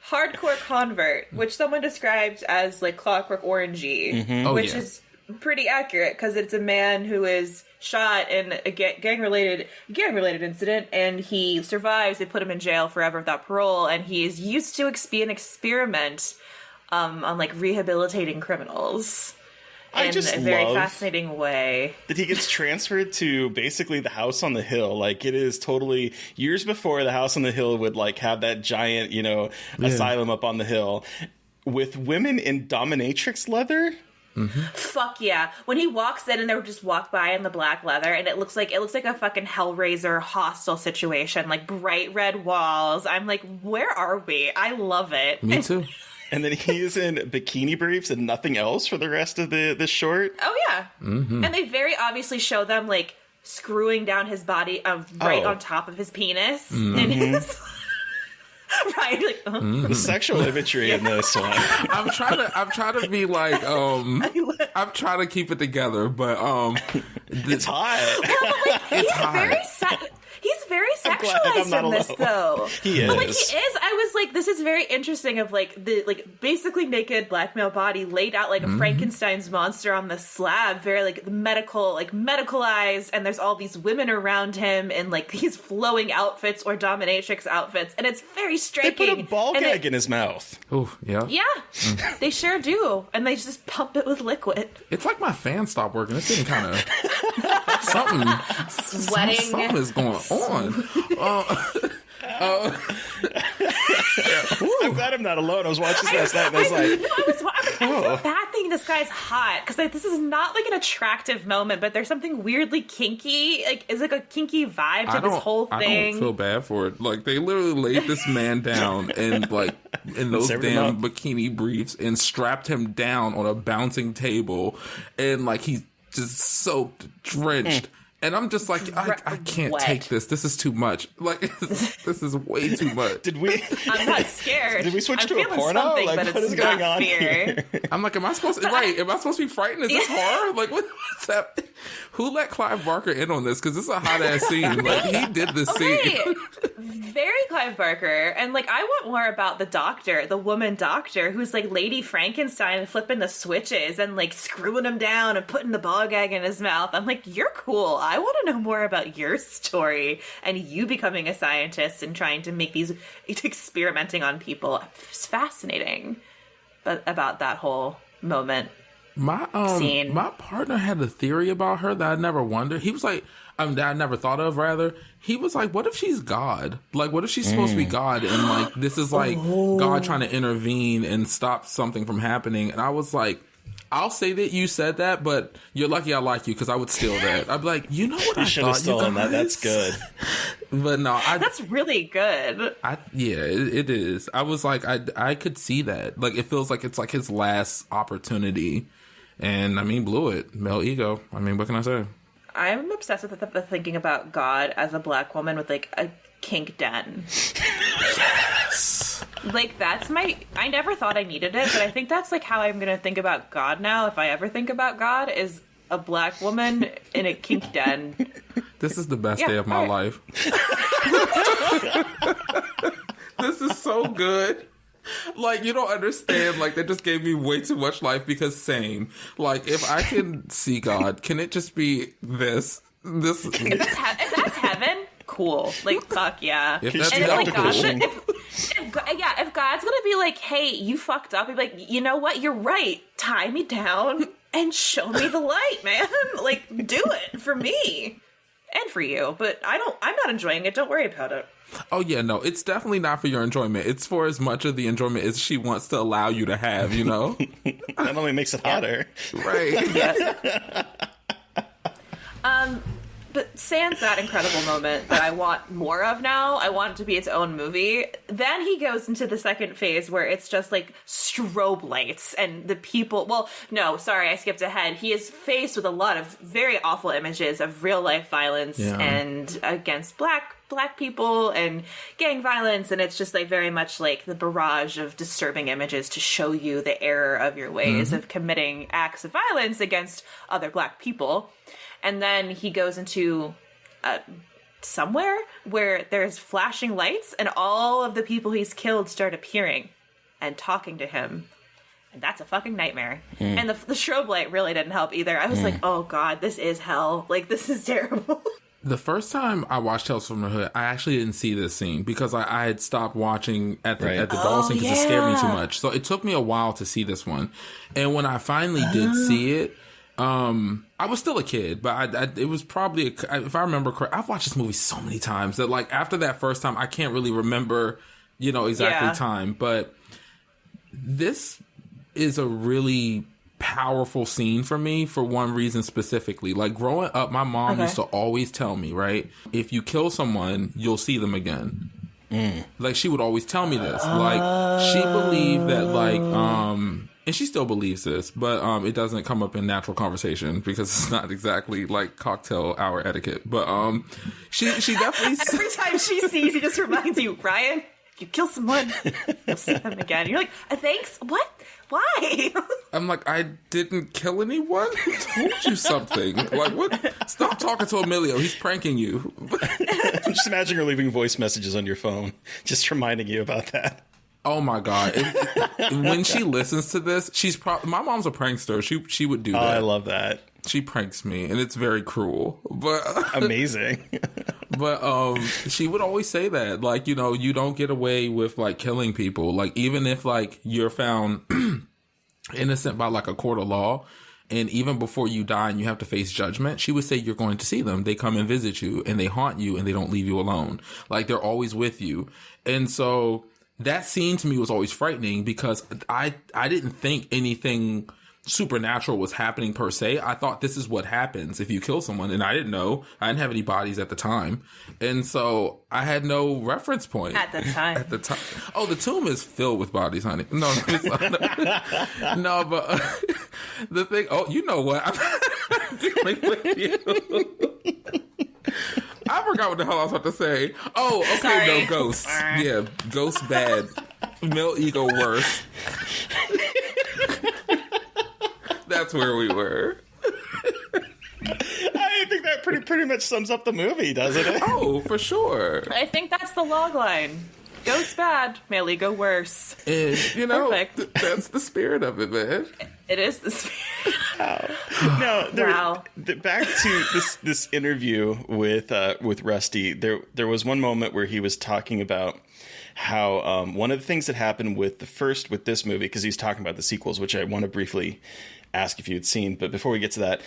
Hardcore convert, which someone described as like Clockwork Orangey, which is pretty accurate because it's a man who is shot in a gang-related incident, and he survives. They put him in jail forever without parole, and he is used to an experiment on like rehabilitating criminals. In a very fascinating way. That he gets transferred to basically the house on the hill. Like, it is totally years before the house on the hill would like have that giant, asylum up on the hill with women in dominatrix leather. Fuck yeah. When he walks in and they just walk by in the black leather, and it looks like a fucking Hellraiser hostel situation, like bright red walls. I'm like, where are we? I love it. Me too. And then he's in bikini briefs and nothing else for the rest of the short. Oh, yeah. And they very obviously show them, like, screwing down his body right on top of his penis. And his... right? Like, The sexual imagery in this one. I'm trying to be like, I'm trying to keep it together, but it's hot. Well, but, like, he's very sexualized in this, though. He is. But, like, he is. I was like, this is very interesting of, like, the, like, basically naked black male body laid out like a Frankenstein's monster on the slab. Very, like, medicalized. And there's all these women around him in, like, these flowing outfits or dominatrix outfits. And it's very striking. They put a ball gag in his mouth. Oh, yeah. Yeah. They sure do. And they just pump it with liquid. It's like my fan stopped working. It's getting kind of... Something is going on. I'm glad I'm not alone. I was watching this last night and I was like, I feel bad thinking this guy's hot, because like, this is not like an attractive moment, but there's something weirdly kinky, like is like a kinky vibe to this whole thing. I don't feel bad for it. Like they literally laid this man down and like in those damn bikini briefs and strapped him down on a bouncing table, and like he's just soaked, drenched. And I'm just like, I can't take this. This is too much. Like, this is way too much. I'm not scared. Did we switch to a porno? Like, what is going on here? I'm like, am I supposed to be frightened? Is this horror? Like, what's happening? Who let Clive Barker in on this? Because this is a hot ass scene. Like, he did this scene. Very Clive Barker. And like, I want more about the woman doctor, who's like Lady Frankenstein and flipping the switches and like screwing him down and putting the ball gag in his mouth. I'm like, you're cool. I want to know more about your story and you becoming a scientist and trying to make these experimenting on people. It's fascinating. But about that whole moment. My partner had a theory about her that I never wondered. He was like, that I never thought of, rather. He was like, what if she's God? Like, what if she's supposed to be God? And like, this is like God trying to intervene and stop something from happening. And I was like, I'll say that you said that, but you're lucky I like you, because I would steal that. I'd be like, you know what, I should have stolen that. That's good. But no, that's really good. It is. I was like, I could see that. Like, it feels like it's like his last opportunity. And I mean, blew it. Male ego. I mean, what can I say? I'm obsessed with the thinking about God as a black woman with like a kink den. Yes. Like, I never thought I needed it, but I think that's like how I'm going to think about God now. If I ever think about God, is a black woman in a kink den. This is the best day of my life. This is so good. Like, you don't understand. Like, that just gave me way too much life, because same. Like, if I can see God, can it just be this? If that's heaven, cool. Like, fuck yeah. If that's and heaven, if if God's gonna be like, hey, you fucked up, I'd be like, you know what? You're right. Tie me down and show me the light, man. Like, do it for me and for you. But I'm not enjoying it. Don't worry about it. Oh, yeah, no, it's definitely not for your enjoyment. It's for as much of the enjoyment as she wants to allow you to have, you know? That only makes it hotter. Right. Yeah. But sans that incredible moment that I want more of now, I want it to be its own movie. Then he goes into the second phase where it's just like strobe lights and the people. Well, no, sorry, I skipped ahead. He is faced with a lot of very awful images of real life violence and against black people and gang violence, and it's just like very much like the barrage of disturbing images to show you the error of your ways of committing acts of violence against other black people. And then he goes into somewhere where there's flashing lights and all of the people he's killed start appearing and talking to him. And that's a fucking nightmare. And the strobe light really didn't help either. I was like, oh God, this is hell. Like, this is terrible. The first time I watched Tales from the Hood, I actually didn't see this scene because I had stopped watching at the doll scene because it scared me too much. So it took me a while to see this one. And when I finally did see it, I was still a kid, but it was probably, if I remember correct, I've watched this movie so many times that like after that first time, I can't really remember, exactly time. But this is a really powerful scene for me for one reason specifically. Like growing up, my mom used to always tell me, right, if you kill someone, you'll see them again. Like she would always tell me this. Like she believed that like, and she still believes this, but it doesn't come up in natural conversation because it's not exactly like cocktail hour etiquette. But she definitely every time she sees, it just reminds you, Ryan, if you kill someone, you'll see them again. You're like, thanks. What? Why? I'm like, I didn't kill anyone. Who told you something? Like, what? Stop talking to Emilio. He's pranking you. I'm just imagining her leaving voice messages on your phone, just reminding you about that. Oh my God. When she listens to this, my mom's a prankster. She would do that. Oh, I love that. She pranks me and it's very cruel, but amazing. But she would always say that, like, you don't get away with like killing people. Like, even if like you're found innocent by like a court of law, and even before you die and you have to face judgment, she would say you're going to see them. They come and visit you and they haunt you and they don't leave you alone. Like, they're always with you. And so that scene to me was always frightening because I didn't think anything supernatural was happening per se. I thought this is what happens if you kill someone, and I didn't know. I didn't have any bodies at the time, and so I had no reference point at the time. Oh, the tomb is filled with bodies, honey. No, it's not. No, but the thing. Oh, you know what? I'm dealing with you. I forgot what the hell I was about to say. Oh, okay, Sorry. No, ghosts. Yeah, ghosts bad. Male ego worse. That's where we were. I think that pretty much sums up the movie, doesn't it? Oh, for sure. I think that's the log line. Ghost bad, male ego worse. And, Perfect. That's the spirit of it, man. It is the spirit. Wow. Back to this interview with Rusty, there was one moment where he was talking about how one of the things that happened with this movie, because he's talking about the sequels, which I want to briefly ask if you had seen, but before we get to that,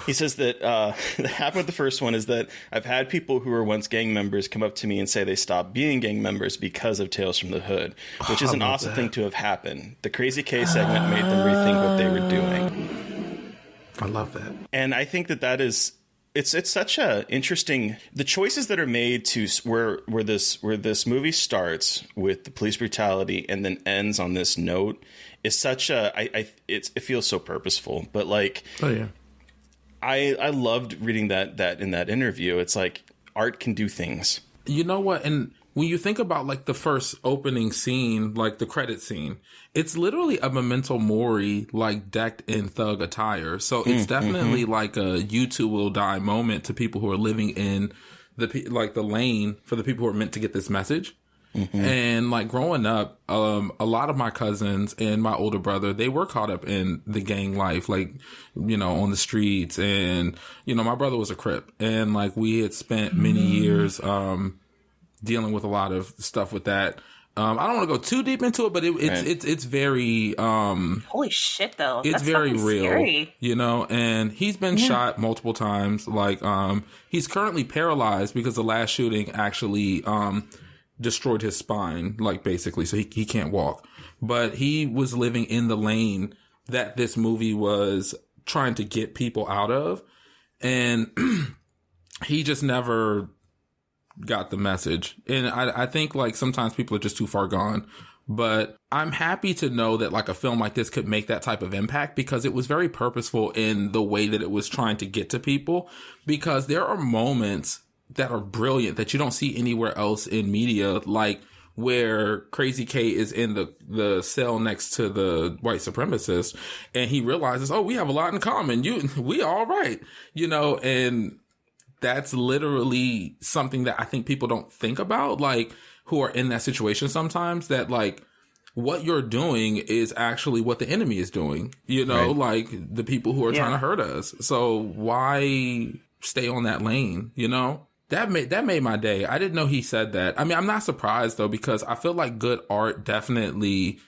he says that that happened with the first one is that I've had people who were once gang members come up to me and say they stopped being gang members because of Tales from the Hood, which is an awesome thing to have happened. The Crazy K segment made them rethink what they were doing. I love that. And I think that is it's such a interesting, the choices that are made to where this movie starts with the police brutality and then ends on this note is such a it feels so purposeful. But like, oh yeah, I loved reading that in that interview. It's like art can do things. You know what? And when you think about like the first opening scene, like the credit scene, it's literally a memento mori, like decked in thug attire. So it's definitely like a "you two will die" moment to people who are living in the lane for the people who are meant to get this message. And like growing up, a lot of my cousins and my older brother, they were caught up in the gang life, like, on the streets. And, my brother was a Crip, and like we had spent many years, dealing with a lot of stuff with that. I don't want to go too deep into it, but it's very holy shit though. It's That's very real, scary. you know. And he's been shot multiple times. Like he's currently paralyzed because the last shooting actually destroyed his spine, like basically, so he can't walk. But he was living in the lane that this movie was trying to get people out of, and he just never got the message. And I think like sometimes people are just too far gone, but I'm happy to know that like a film like this could make that type of impact, because it was very purposeful in the way that it was trying to get to people, because there are moments that are brilliant that you don't see anywhere else in media, like where Crazy K is in the cell next to the white supremacist, and he realizes, oh, we have a lot in common. We all right, you know, and that's literally something that I think people don't think about, like, who are in that situation sometimes, that, like, what you're doing is actually what the enemy is doing, you know, right. Like, the people who are trying to hurt us. So why stay on that lane, you know? That made my day. I didn't know he said that. I mean, I'm not surprised, though, because I feel like good art definitely,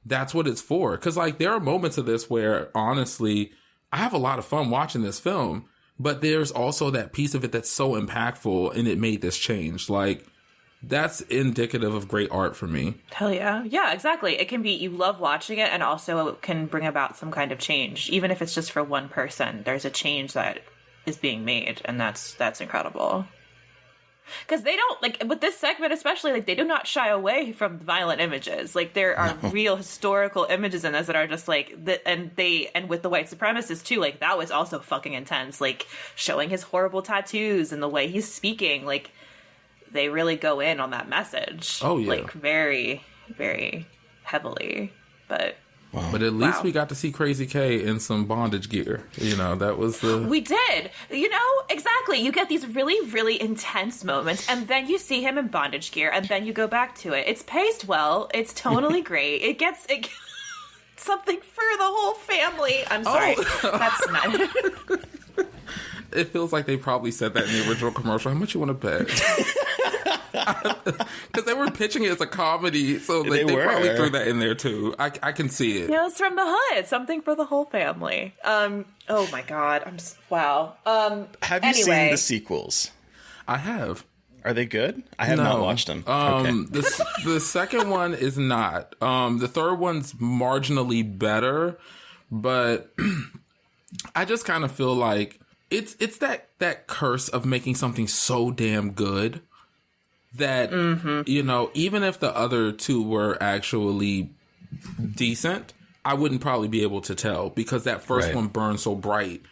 that's what it's for. Because, like, there are moments of this where, honestly, I have a lot of fun watching this film. But there's also that piece of it that's so impactful, and it made this change. Like, that's indicative of great art for me. Hell yeah. Yeah, exactly. It can be, you love watching it, and also it can bring about some kind of change. Even if it's just for one person, there's a change that is being made, and that's incredible. Because they don't, like, with this segment especially, like, they do not shy away from violent images. Like, there are real historical images in this that are just, like, and with the white supremacists, too, like, that was also fucking intense. Like, showing his horrible tattoos and the way he's speaking, like, they really go in on that message. Oh, yeah. Like, very, very heavily. But... Wow. But at least we got to see Crazy K in some bondage gear. You know, that was the... We did. You know, exactly. You get these really, really intense moments, and then you see him in bondage gear, and then you go back to it. It's paced well. It's tonally great. It gets something for the whole family. I'm sorry. Oh. That's not... It feels like they probably said that in the original commercial. How much you want to bet? Because they were pitching it as a comedy, so they probably threw that in there too. I can see it. Yeah, it's from the hood. Something for the whole family. Oh my god. Wow. Have you seen the sequels? I have. Are they good? I have not watched them. Okay. The second one is not. The third one's marginally better, but I just kind of feel like it's that curse of making something so damn good that, you know, even if the other two were actually decent, I wouldn't probably be able to tell, because that first one burned so bright.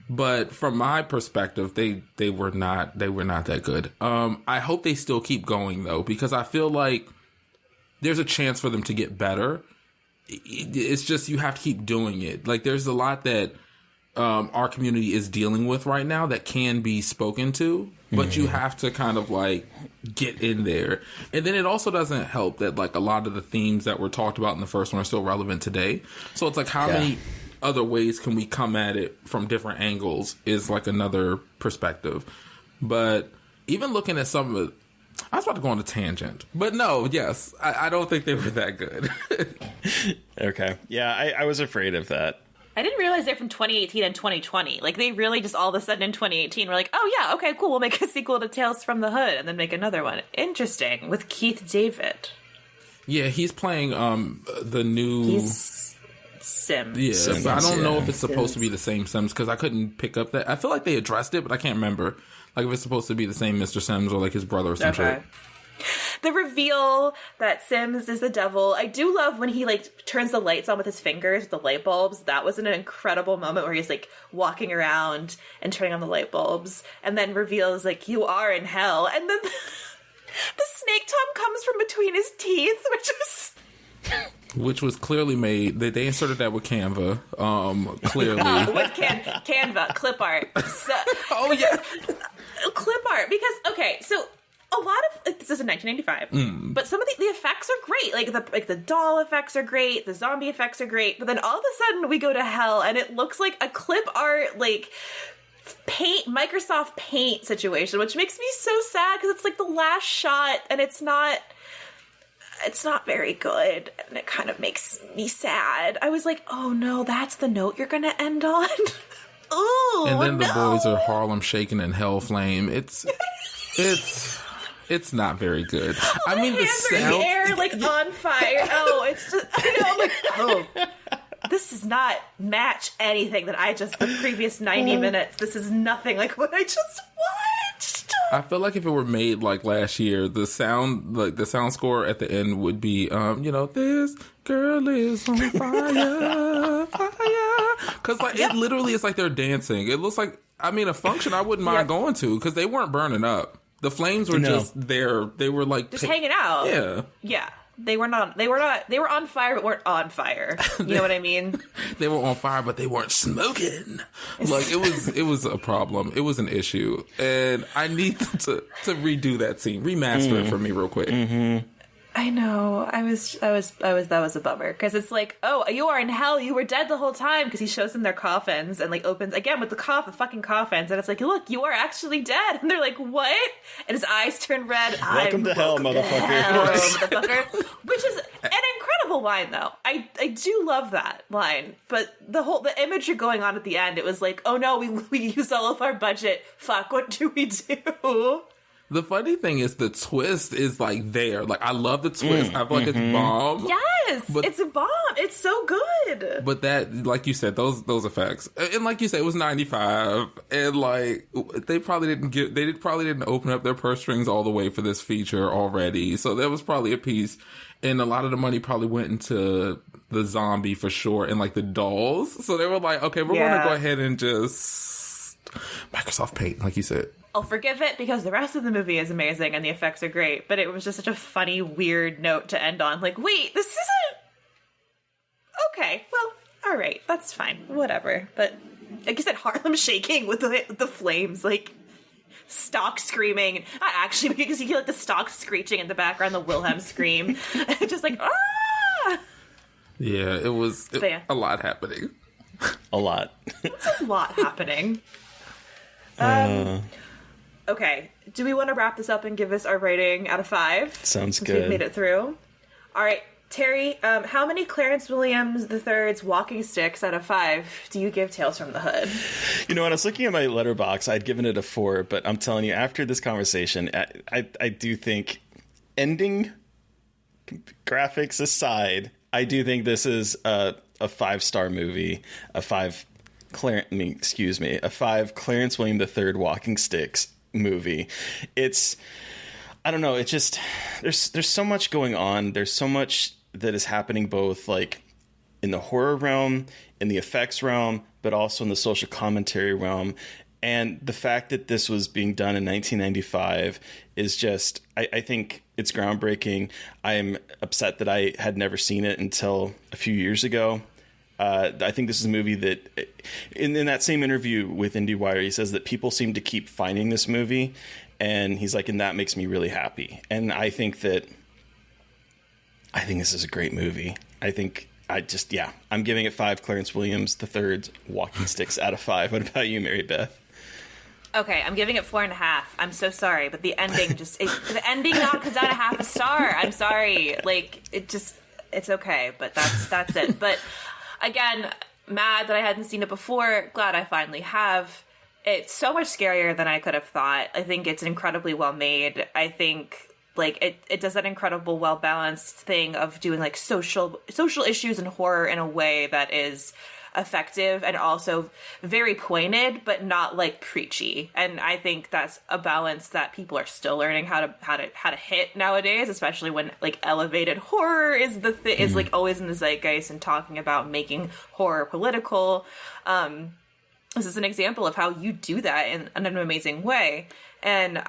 But from my perspective, they were not that good. I hope they still keep going, though, because I feel like there's a chance for them to get better. It's just, you have to keep doing it. Like, there's a lot that our community is dealing with right now that can be spoken to, but you have to kind of like get in there. And then it also doesn't help that like a lot of the themes that were talked about in the first one are still relevant today. So it's like, how many other ways can we come at it from different angles is like another perspective. But even looking at some of it, I was about to go on a tangent, but no, yes, I don't think they were that good. Okay. Yeah, I was afraid of that. I didn't realize they're from 2018 and 2020. Like, they really just all of a sudden in 2018 were like, oh yeah, okay, cool, we'll make a sequel to Tales from the Hood and then make another one. Interesting. With Keith David. Yeah, he's playing the new... He's Sims. Yeah, Sims, but I don't know if it's supposed to be the same Sims, because I couldn't pick up that. I feel like they addressed it, but I can't remember. Like, if it's supposed to be the same Mr. Sims or like his brother or some shit. The reveal that Sims is the devil. I do love when he like turns the lights on with his fingers, the light bulbs. That was an incredible moment where he's like walking around and turning on the light bulbs, and then reveals like, you are in hell. And then the snake tongue comes from between his teeth, which was clearly made. They inserted that with Canva. Clearly with Canva clip art. So, clip art, because okay, so. A lot of this is in 1995, but some of the effects are great. Like the doll effects are great, the zombie effects are great. But then all of a sudden we go to hell, and it looks like a clip art like Microsoft Paint situation, which makes me so sad because it's like the last shot, and it's not. it's not very good, and it kind of makes me sad. I was like, oh no, that's the note you're gonna end on? Ooh, and then the boys are Harlem shaking in hell flame. It's not very good. I mean, the sound, air like on fire. Oh, it's just, I'm like, oh, this does not match anything that the previous 90 minutes. This is nothing like what I just watched. I feel like if it were made like last year, the sound score at the end would be, this girl is on fire, fire. Because like it literally is like they're dancing. It looks like, a function I wouldn't mind going to, because they weren't burning up. The flames were just there. They were like just hanging out. Yeah. Yeah. They were on fire, but weren't on fire. You know what I mean? They were on fire, but they weren't smoking. Like, it was a problem. It was an issue. And I need to redo that scene, remaster it for me real quick. Mm-hmm. I know. That was a bummer. Because it's like, oh, you are in hell. You were dead the whole time. Because he shows them their coffins and like opens again with the fucking coffins. And it's like, look, you are actually dead. And they're like, what? And his eyes turn red. Welcome to hell, motherfucker. Which is an incredible line, though. I do love that line. But the imagery going on at the end, it was like, oh no, we used all of our budget. Fuck, what do we do? The funny thing is the twist is like there. Like, I love the twist. I feel like it's bomb. Yes, it's a bomb. It's so good. But that, like you said, those effects, and like you said, it was 95, and like they probably didn't open up their purse strings all the way for this feature already. So that was probably a piece, and a lot of the money probably went into the zombie for sure, and like the dolls. So they were like, okay, we're going to go ahead and just Microsoft Paint, like you said. I'll forgive it because the rest of the movie is amazing and the effects are great, but it was just such a funny, weird note to end on. Like, wait, this isn't... Okay, well, all right, that's fine, whatever. But like you said, Harlem shaking with the flames, like stock screaming. Not actually, because you hear like the stock screeching in the background, the Wilhelm scream. Just like, ah! Yeah, it was a lot happening. A lot. It's a lot happening. Okay, do we want to wrap this up and give us our rating out of 5? Sounds since good. We've made it through. All right, Terry, how many Clarence Williams III's walking sticks out of 5 do you give Tales from the Hood? You know, when I was looking at my letterbox, I'd given it a 4, but I'm telling you, after this conversation, I do think, ending graphics aside, I do think this is a 5-star movie, a 5 Clarence William III walking sticks movie. It's, I don't know, it's just there's so much going on. There's so much that is happening, both like in the horror realm, in the effects realm, but also in the social commentary realm. And the fact that this was being done in 1995 is just, I think it's groundbreaking. I'm upset that I had never seen it until a few years ago. I think this is a movie that, in that same interview with IndieWire, he says that people seem to keep finding this movie, and he's like, and that makes me really happy. And I think this is a great movie. I'm giving it 5 Clarence Williams III's walking sticks out of 5. What about you, Mary Beth? Okay, I'm giving it 4.5. I'm so sorry, but the ending the ending knocks down a half a star. I'm sorry. Like, it's okay, but that's it. But again, mad that I hadn't seen it before. Glad I finally have. It's so much scarier than I could have thought. I think it's incredibly well made. I think like it does that incredible well balanced thing of doing like social issues and horror in a way that is effective and also very pointed, but not like preachy. And I think that's a balance that people are still learning how to hit nowadays, especially when like elevated horror is is like always in the zeitgeist and talking about making horror political. This is an example of how you do that in an amazing way. And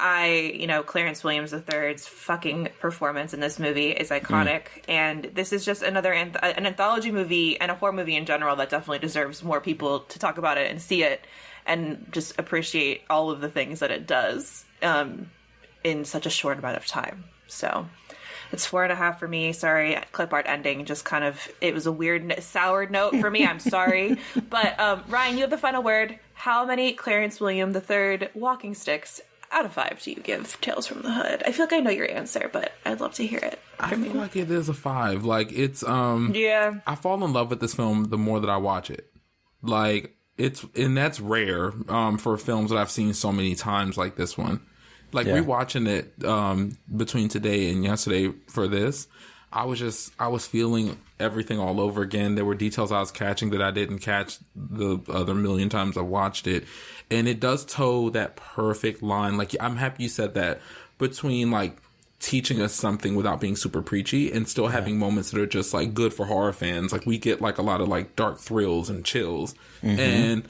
Clarence Williams III's fucking performance in this movie is iconic. And this is just another an anthology movie and a horror movie in general that definitely deserves more people to talk about it and see it and just appreciate all of the things that it does in such a short amount of time. So it's 4.5 for me. Sorry, clip art ending just kind of, it was a weird sour note for me. I'm sorry. But Ryan, you have the final word. How many Clarence William III walking sticks out of 5 do you give Tales from the Hood? I feel like I know your answer, but I'd love to hear it. I feel like it is a 5. Like, it's, yeah. I fall in love with this film the more that I watch it. Like, and that's rare, for films that I've seen so many times like this one. Like, rewatching it, between today and yesterday for this, I was feeling everything all over again. There were details I was catching that I didn't catch the other million times I watched it. And it does toe that perfect line. Like, I'm happy you said that, between, like, teaching us something without being super preachy and still having moments that are just, like, good for horror fans. Like, we get, like, a lot of, like, dark thrills and chills. Mm-hmm. And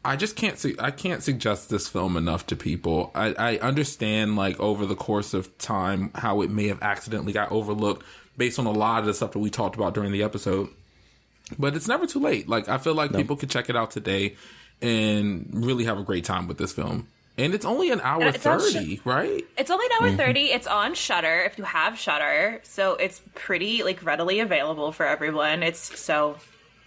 I just can't suggest this film enough to people. I understand, like, over the course of time how it may have accidentally got overlooked based on a lot of the stuff that we talked about during the episode. But it's never too late. Like, I feel like people could check it out today and really have a great time with this film. And it's only an hour 30, right? It's only an hour 30. It's on Shudder, if you have Shudder. So it's pretty, like, readily available for everyone. So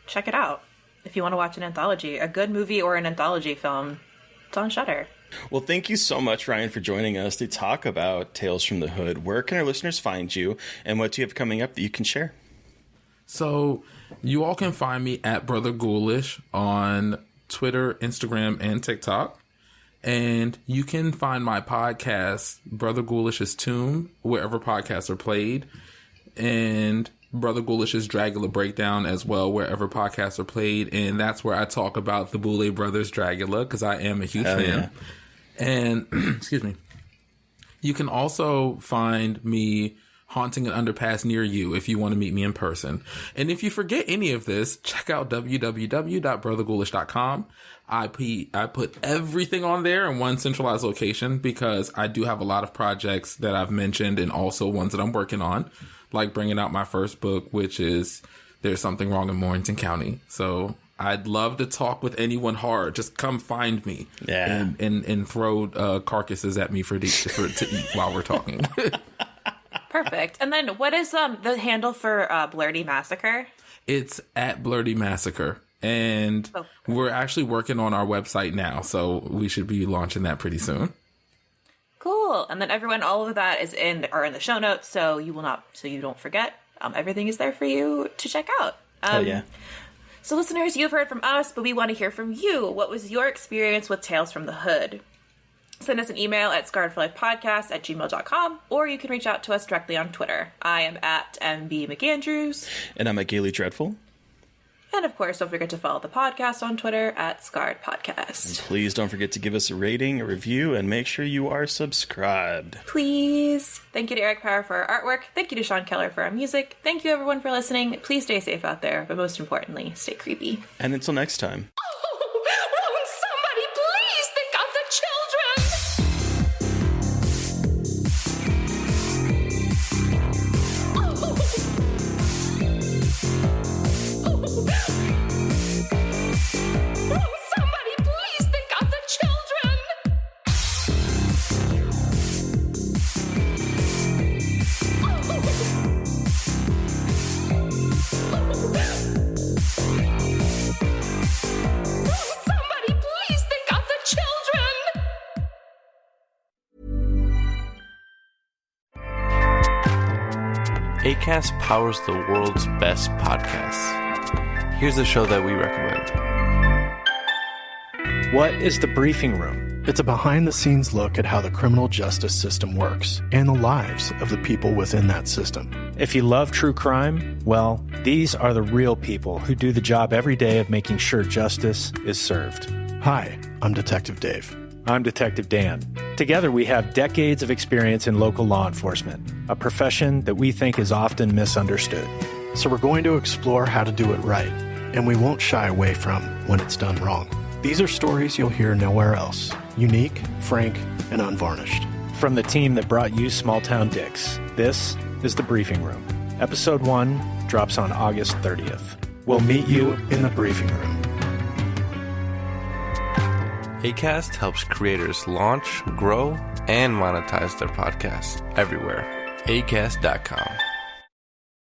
check it out. If you want to watch an anthology, a good movie or an anthology film, it's on Shudder. Well, thank you so much, Ryan, for joining us to talk about Tales from the Hood. Where can our listeners find you, and what do you have coming up that you can share? So you all can find me at Brother Ghoulish on Twitter, Instagram, and TikTok. And you can find my podcast, Brother Ghoulish's Tomb, wherever podcasts are played. And Brother Ghoulish's Dragula Breakdown as well, wherever podcasts are played. And that's where I talk about the Boulay Brothers Dragula, because I am a huge fan. Yeah. And, excuse me, you can also find me haunting an underpass near you if you want to meet me in person. And if you forget any of this, check out www.brotherghoulish.com. I put everything on there in one centralized location because I do have a lot of projects that I've mentioned and also ones that I'm working on, like bringing out my first book, which is There's Something Wrong in Morganton County. So I'd love to talk with anyone hard. Just come find me and throw carcasses at me to eat while we're talking. Perfect. And then what is the handle for Blurty Massacre? It's at Blurty Massacre. And we're actually working on our website now, so we should be launching that pretty soon. Cool. And then everyone, all of that are in the show notes, so you don't forget. Everything is there for you to check out. Yeah. So listeners, you've heard from us, but we want to hear from you. What was your experience with Tales from the Hood? Send us an email at scarredforlifepodcast@gmail.com, or you can reach out to us directly on Twitter. I am at MB McAndrews. And I'm at Gaily Dreadful. And of course, don't forget to follow the podcast on Twitter at Scarred Podcast. And please don't forget to give us a rating, a review, and make sure you are subscribed. Please. Thank you to Eric Power for our artwork. Thank you to Sean Keller for our music. Thank you everyone for listening. Please stay safe out there, but most importantly, stay creepy. And until next time. Acast powers the world's best podcasts. Here's a show that we recommend. What is The Briefing Room? It's a behind-the-scenes look at how the criminal justice system works and the lives of the people within that system. If you love true crime, well, these are the real people who do the job every day of making sure justice is served. Hi, I'm Detective Dave. I'm Detective Dan. Together, we have decades of experience in local law enforcement, a profession that we think is often misunderstood. So we're going to explore how to do it right, and we won't shy away from when it's done wrong. These are stories you'll hear nowhere else. Unique, frank, and unvarnished. From the team that brought you Small Town Dicks, this is The Briefing Room. Episode 1 drops on August 30th. We'll meet you in the briefing room. Acast helps creators launch, grow, and monetize their podcasts everywhere. Acast.com.